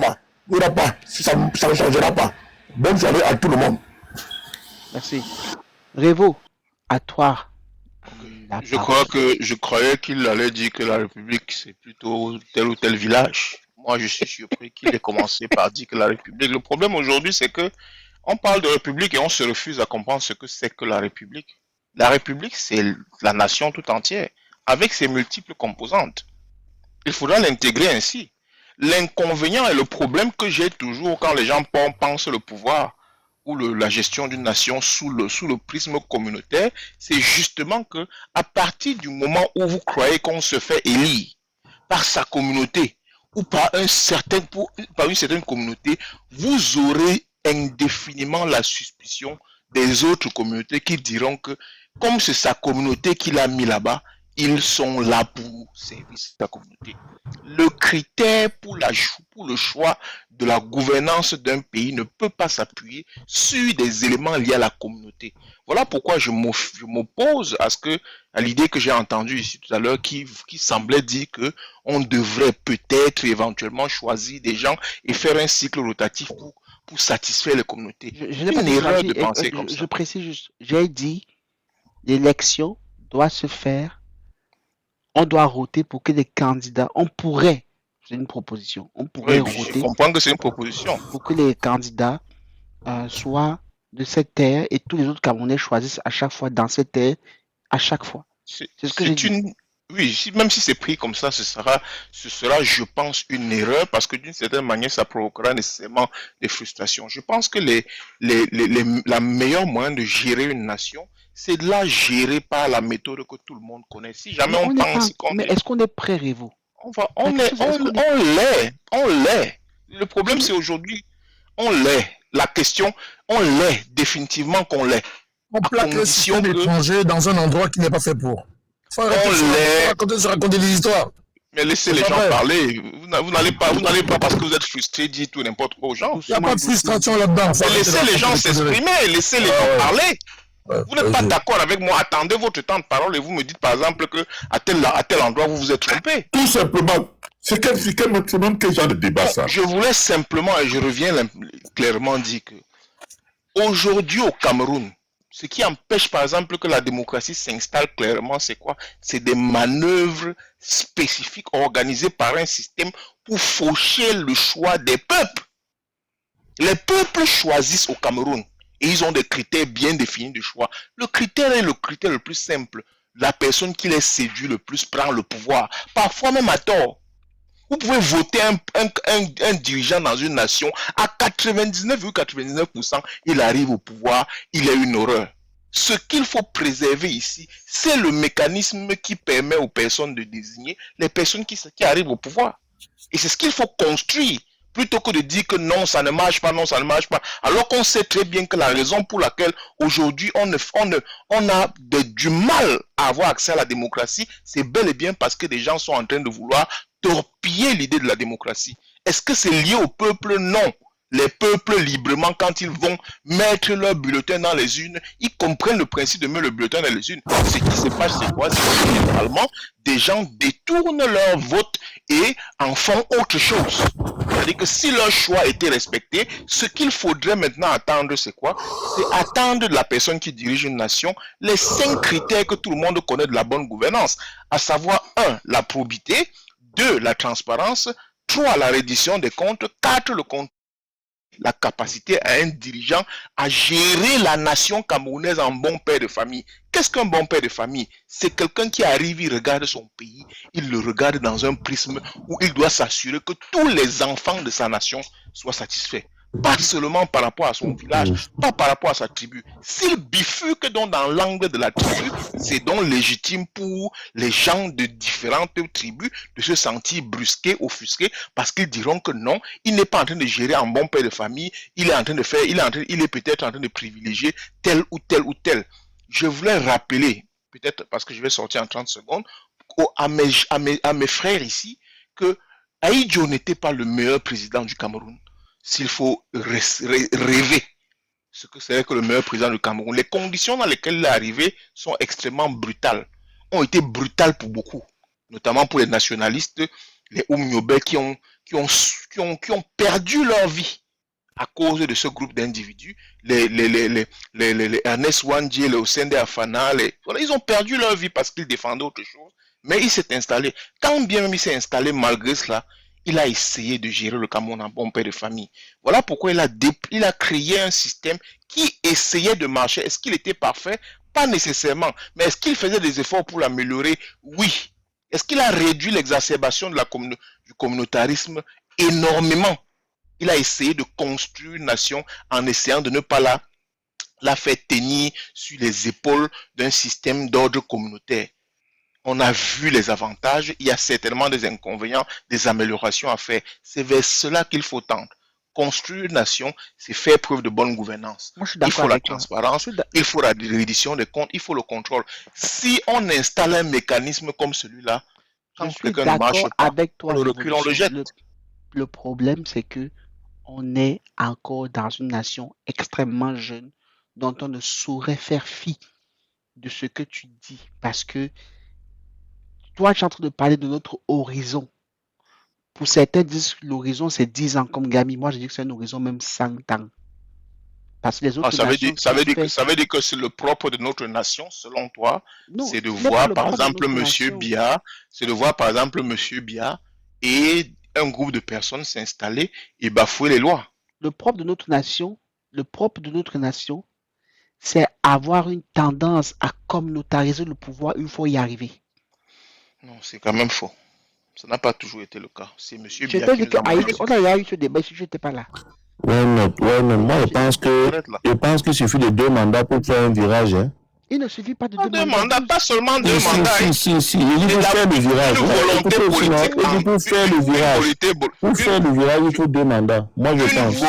il n'y aura pas, ça ne changera pas. Bonne soirée à tout le monde. Merci. Révo, à toi. Je croyais qu'il allait dire que la République, c'est plutôt tel ou tel village. Moi, je suis surpris qu'il ait commencé par dire que la République... Le problème aujourd'hui, c'est que on parle de République et on se refuse à comprendre ce que c'est que la République. La République, c'est la nation tout entière, avec ses multiples composantes. Il faudra l'intégrer ainsi. L'inconvénient et le problème que j'ai toujours quand les gens pensent le pouvoir, ou la gestion d'une nation sous le prisme communautaire, c'est justement que à partir du moment où vous croyez qu'on se fait élire par sa communauté ou par une certaine communauté, vous aurez indéfiniment la suspicion des autres communautés qui diront que comme c'est sa communauté qui l'a mis là-bas, ils sont là pour servir sa communauté. Le critère pour le choix de la gouvernance d'un pays ne peut pas s'appuyer sur des éléments liés à la communauté. Voilà pourquoi je m'oppose à l'idée que j'ai entendue ici tout à l'heure qui semblait dire que on devrait peut-être éventuellement choisir des gens et faire un cycle rotatif pour satisfaire les communautés. Je n'ai pas une erreur de penser comme ça. Je précise juste, j'ai dit l'élection doit se faire. On doit roter pour que les candidats, c'est une proposition, on pourrait roter. Je comprends que c'est une proposition. Pour que les candidats soient de cette terre et tous les autres Camerounais choisissent à chaque fois dans cette terre, à chaque fois. C'est ce que j'ai dit. Oui, même si c'est pris comme ça, ce sera, je pense, une erreur parce que d'une certaine manière, ça provoquera nécessairement des frustrations. Je pense que la meilleure moyen de gérer une nation, c'est de la gérer par la méthode que tout le monde connaît. Si jamais on pense mais est-ce qu'on est prêt, Révo? On l'est. Le problème, c'est aujourd'hui, on l'est. La question, on l'est, définitivement qu'on l'est. On plaque le système étranger dans un endroit qui n'est pas fait pour. Faut raconter des histoires. Mais laissez les gens parler. Vous n'allez pas parce que vous êtes frustré dire tout n'importe quoi aux gens. Il n'y a pas de frustration là-dedans. Laissez les gens s'exprimer, laissez les gens parler. Vous n'êtes pas d'accord avec moi. Attendez votre temps de parole et vous me dites par exemple que à tel endroit vous vous êtes trompé. Tout simplement. C'est même quel genre de débat ça? Je voulais simplement, et je reviens clairement dire que aujourd'hui au Cameroun, ce qui empêche par exemple que la démocratie s'installe clairement, c'est quoi? C'est des manœuvres spécifiques organisées par un système pour faucher le choix des peuples. Les peuples choisissent au Cameroun et ils ont des critères bien définis de choix. Le critère est le critère le plus simple. La personne qui les séduit le plus prend le pouvoir, parfois même à tort. Vous pouvez voter un dirigeant dans une nation, à 99,99%, il arrive au pouvoir, il est une horreur. Ce qu'il faut préserver ici, c'est le mécanisme qui permet aux personnes de désigner les personnes qui arrivent au pouvoir. Et c'est ce qu'il faut construire, plutôt que de dire que non, ça ne marche pas, alors qu'on sait très bien que la raison pour laquelle aujourd'hui on a du mal à avoir accès à la démocratie, c'est bel et bien parce que des gens sont en train de vouloir torpiller l'idée de la démocratie. Est-ce que c'est lié au peuple? Non. Les peuples librement, quand ils vont mettre leur bulletin dans les urnes, ils comprennent le principe de mettre le bulletin dans les urnes. Ce qui se passe, c'est quoi? C'est que généralement, des gens détournent leur vote et en font autre chose. C'est-à-dire que si leur choix était respecté, ce qu'il faudrait maintenant attendre, c'est quoi? C'est attendre de la personne qui dirige une nation les 5 critères que tout le monde connaît de la bonne gouvernance, à savoir 1, la probité, 2, la transparence, 3, la reddition des comptes, 4, le compte. La capacité à un dirigeant à gérer la nation camerounaise en bon père de famille. Qu'est-ce qu'un bon père de famille? C'est quelqu'un qui arrive, il regarde son pays, il le regarde dans un prisme où il doit s'assurer que tous les enfants de sa nation soient satisfaits. Pas seulement par rapport à son village, pas par rapport à sa tribu. S'il bifurque donc dans l'angle de la tribu, c'est donc légitime pour les gens de différentes tribus de se sentir brusqués, offusqués, parce qu'ils diront que non, il n'est pas en train de gérer un bon père de famille, il est peut-être en train de privilégier tel ou tel ou tel. Je voulais rappeler, peut-être parce que je vais sortir en 30 secondes, à mes frères ici, que Ahidjo n'était pas le meilleur président du Cameroun. S'il faut rêver ce que c'est que le meilleur président du Cameroun, les conditions dans lesquelles il est arrivé sont extrêmement brutales, ont été brutales pour beaucoup, notamment pour les nationalistes, les Oumniobé qui ont perdu leur vie à cause de ce groupe d'individus, les Ernest Wandji, les Osende Afana, ils ont perdu leur vie parce qu'ils défendaient autre chose, mais il s'est installé. Quand bien même il s'est installé malgré cela, il a essayé de gérer le Cameroun en bon père de famille. Voilà pourquoi il a créé un système qui essayait de marcher. Est-ce qu'il était parfait? Pas nécessairement. Mais est-ce qu'il faisait des efforts pour l'améliorer? Oui. Est-ce qu'il a réduit l'exacerbation du communautarisme? Énormément. Il a essayé de construire une nation en essayant de ne pas la faire tenir sur les épaules d'un système d'ordre communautaire. On a vu les avantages, il y a certainement des inconvénients, des améliorations à faire. C'est vers cela qu'il faut tendre. Construire une nation, c'est faire preuve de bonne gouvernance. Il faut la transparence, il faut la reddition des comptes, il faut le contrôle. Si on installe un mécanisme comme celui-là, quand quelqu'un ne marche pas, avec toi, on le recule, on le jette. Le problème, c'est que on est encore dans une nation extrêmement jeune dont on ne saurait faire fi de ce que tu dis. Parce que toi, tu es en train de parler de notre horizon. Pour certains disent que l'horizon, c'est 10 ans comme Gami. Moi, je dis que c'est un horizon même 100 ans. Parce que les autres ça veut dire que c'est le propre de notre nation, selon toi. C'est de voir, par exemple, Monsieur Biya, et un groupe de personnes s'installer et bafouer les lois. Le propre de notre nation, c'est avoir une tendance à communautariser le pouvoir une fois y arriver. Non, c'est quand même faux. Ça n'a pas toujours été le cas. C'est M. Biya on a eu ce débat si je n'étais pas là. Ouais, non. Moi, je pense qu'il suffit de 2 mandats pour faire un virage. Hein. Il ne suffit pas de 2 mandats. Pas seulement 2 mandats. Si. Il faut faire le virage. Pour faire le virage, il faut 2 mandats. Moi, je pense.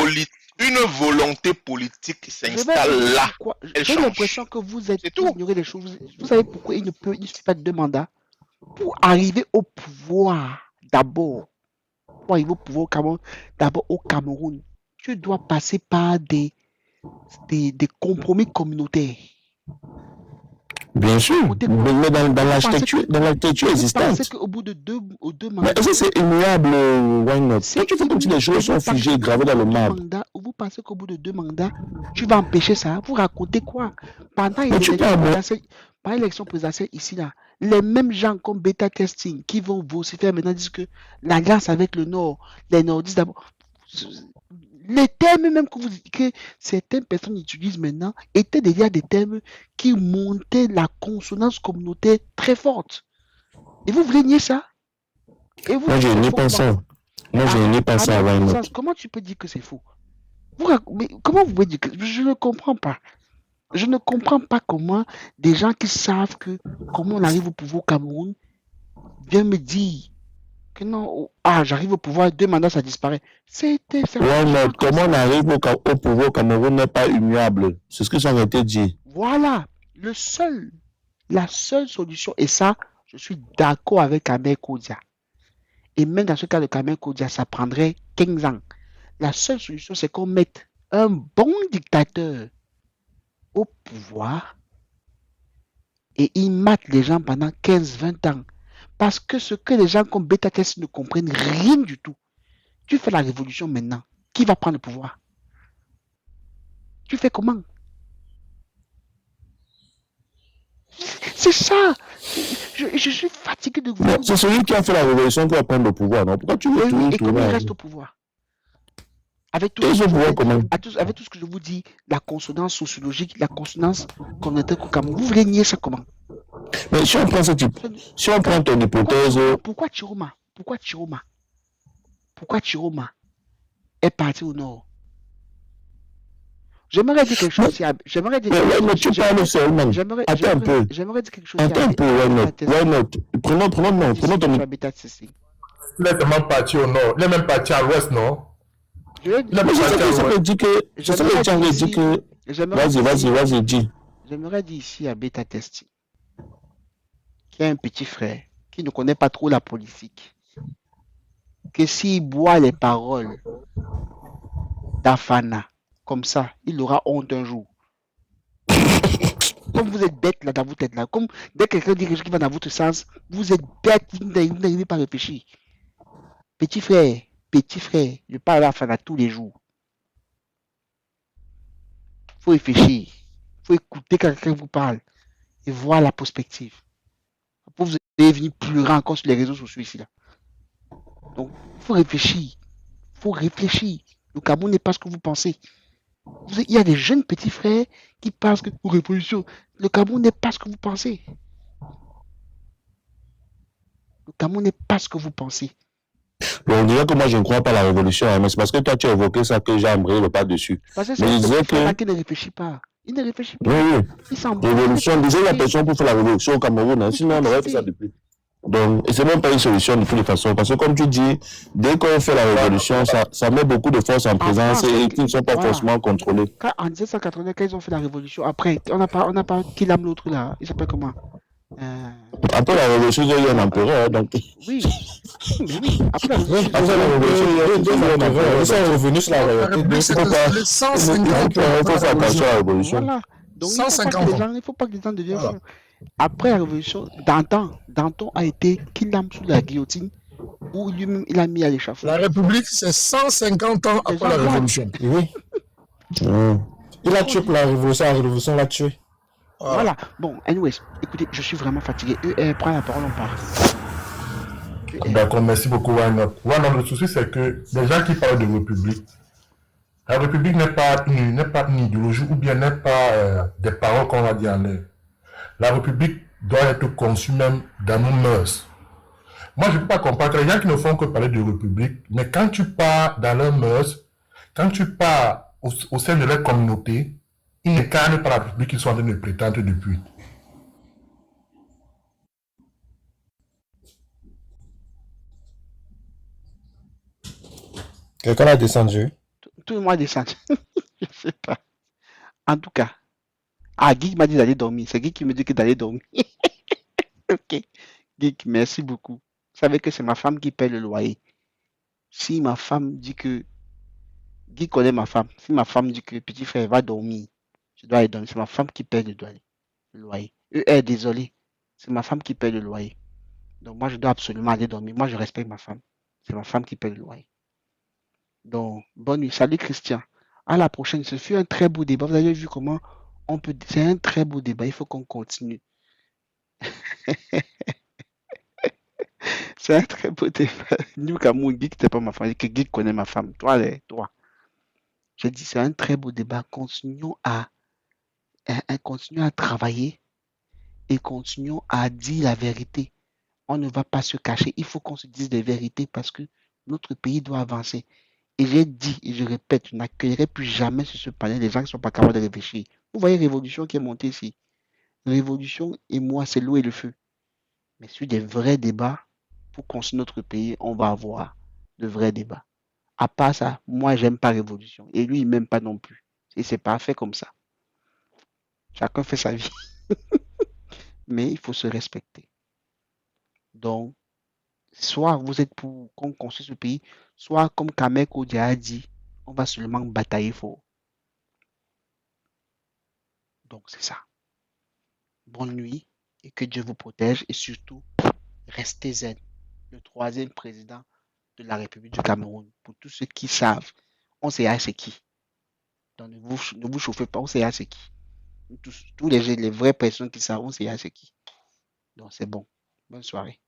Une volonté politique qui s'installe là. J'ai l'impression que vous êtes ignoré des choses. Vous savez pourquoi il ne suffit pas de 2 mandats? Pour arriver au pouvoir, d'abord, d'abord au Cameroun, tu dois passer par des compromis communautaires. Bien sûr, mais dans l'architecture existante. Vous pensez qu'au bout de deux mandats... Mais ça, c'est immuable, why not? Tu fais comme si les choses sont figées, gravées dans le marbre. Vous pensez qu'au bout de 2 mandats, tu vas empêcher ça? Vous racontez quoi? Pendant l'élection présidentielle ici, là, les mêmes gens comme Beta Testing qui vont vociférer maintenant disent que l'alliance avec le Nord, les Nordistes d'abord... Les termes même que certaines personnes utilisent maintenant étaient déjà des termes qui montaient la consonance communautaire très forte. Et vous voulez nier ça? Moi, je n'ai pas ça. Comment tu peux dire que c'est faux? Mais comment vous pouvez dire que... Je ne comprends pas. Je ne comprends pas comment des gens qui savent comment on arrive au pouvoir au Cameroun viennent me dire que non, j'arrive au pouvoir, 2 mandats, ça disparaît. Comment on arrive au pouvoir au Cameroun n'est pas immuable. C'est ce que ça a été dit. Voilà. La seule solution, et ça, je suis d'accord avec Ahmed Kodia. Et même dans ce cas de Ahmed Kodia, ça prendrait 15 ans. La seule solution, c'est qu'on mette un bon dictateur au pouvoir et il mate les gens pendant 15-20 ans. Parce que ce que les gens comme Beta Test ne comprennent rien du tout. Tu fais la révolution maintenant. Qui va prendre le pouvoir? Tu fais comment? C'est ça. Je suis fatigué de vous. C'est celui qui a fait la révolution qui va prendre le pouvoir. Non? Pourquoi tu veux et comment il reste au pouvoir? Avec tout ce que je vous dis, la consonance sociologique, la consonance communautaire, vous voulez nier ça comment? Mais si on prend ton hypothèse... Pourquoi Chiroma est parti au nord? J'aimerais dire quelque chose. Mais tu parles seulement. Attends un peu. J'aimerais dire quelque chose. Attends un peu, why not? Prenons ton hypothèse. Il est vraiment parti au nord. Il est même parti à l'ouest, non? Vas-y, dis. J'aimerais dire ici à Beta Testing qu'il y a un petit frère qui ne connaît pas trop la politique, que s'il boit les paroles d'Afana, comme ça, il aura honte un jour. Comme vous êtes bête là dans votre tête là, comme dès que quelqu'un dit quelque chose qui va dans votre sens, vous êtes bête, vous n'arrivez pas à réfléchir. Petit frère, je parle à Afana tous les jours. Il faut réfléchir, il faut écouter quand quelqu'un vous parle et voir la perspective. Après, vous allez venir pleurer encore sur les réseaux sociaux ici là. Donc, il faut réfléchir. Le Cameroun n'est pas ce que vous pensez. Il y a des jeunes petits frères qui pensent que pour révolution, le Cameroun n'est pas ce que vous pensez. on dirait que moi, je ne crois pas à la révolution, hein, mais c'est parce que toi, tu as évoqué ça que j'ai embrayé le pas dessus. Parce que Mais il disait que... qui ne réfléchit pas. Il ne réfléchit pas. Oui, Il s'en révolution, disait la personne pour faire la révolution au Cameroun, hein, sinon on aurait fait ça depuis. Donc, et c'est même pas une solution de toutes les façons, parce que comme tu dis, dès qu'on fait la révolution, ça met beaucoup de forces en présence et qui ne sont pas forcément contrôlées. En 1780, quand ils ont fait la révolution, après, on n'a pas qui l'âme l'autre là, il s'appelle comment? Après la révolution, il y a eu un empereur, donc... Oui, mais oui, après la révolution, il y a eu un empereur, ils sont revenus sur la réalité, donc il faut faire attention à la révolution. Voilà, donc il ne faut pas que les gens deviennent fous. Après la révolution, Danton a été Killam sous la guillotine, où lui-même il a mis à l'échafaud. La République, c'est 150 ans après la révolution. Oui. Il a tué pour la révolution l'a tué. Voilà. Bon, anyways, écoutez, je suis vraiment fatigué. Prends la parole, on parle. D'accord, merci beaucoup, Wynot. Wynot, le souci, c'est que les gens qui parlent de République, la République n'est pas une idéologie ou bien n'est pas des paroles qu'on va dire en l'air. La République doit être conçue même dans nos mœurs. Moi, je ne peux pas comprendre que les gens qui ne font que parler de République, mais quand tu pars dans leurs mœurs, quand tu pars au sein de leur communauté, ils n'incarnent pas la République qu'ils sont en train de prétendre depuis. Quelqu'un a descendu? Tout le monde a descendu. Je ne sais pas. En tout cas, Guy m'a dit d'aller dormir. C'est Guy qui me dit que d'aller dormir. Ok. Guy, merci beaucoup. Vous savez que c'est ma femme qui paie le loyer. Si ma femme dit que... Guy connaît ma femme. Si ma femme dit que petit frère va dormir, je dois aller dormir. C'est ma femme qui paie le loyer. Désolé. C'est ma femme qui paie le loyer. Donc moi, je dois absolument aller dormir. Moi, je respecte ma femme. C'est ma femme qui paie le loyer. Donc, bonne nuit. Salut Christian. À la prochaine. Ce fut un très beau débat. Vous avez vu comment on peut... C'est un très beau débat. Il faut qu'on continue. C'est un très beau débat. Nous, Cameroun, Guy, c'était pas ma femme. Que Guy connaît ma femme. Toi. J'ai dit, c'est un très beau débat. Continuons à travailler et continuons à dire la vérité. On ne va pas se cacher. Il faut qu'on se dise des vérités parce que notre pays doit avancer. Et j'ai dit, et je répète, je n'accueillerai plus jamais sur ce panel les gens qui ne sont pas capables de réfléchir. Vous voyez Révolution qui est montée ici. Révolution et moi, c'est l'eau et le feu. Mais sur des vrais débats, pour construire notre pays, on va avoir de vrais débats. À part ça, moi, j'aime pas Révolution. Et lui, il m'aime pas non plus. Et c'est pas fait comme ça. Chacun fait sa vie. Mais il faut se respecter. Donc, soit vous êtes pour qu'on construise ce pays, soit comme Kamek Odia a dit, on va seulement batailler fort. Donc, c'est ça. Bonne nuit et que Dieu vous protège et surtout, restez zen. Le troisième président de la République du Cameroun. Pour tous ceux qui savent, on sait c'est qui. Donc, ne vous chauffez pas, on sait c'est qui. Tous les vraies personnes qui savent, on sait c'est qui. Donc, c'est bon. Bonne soirée.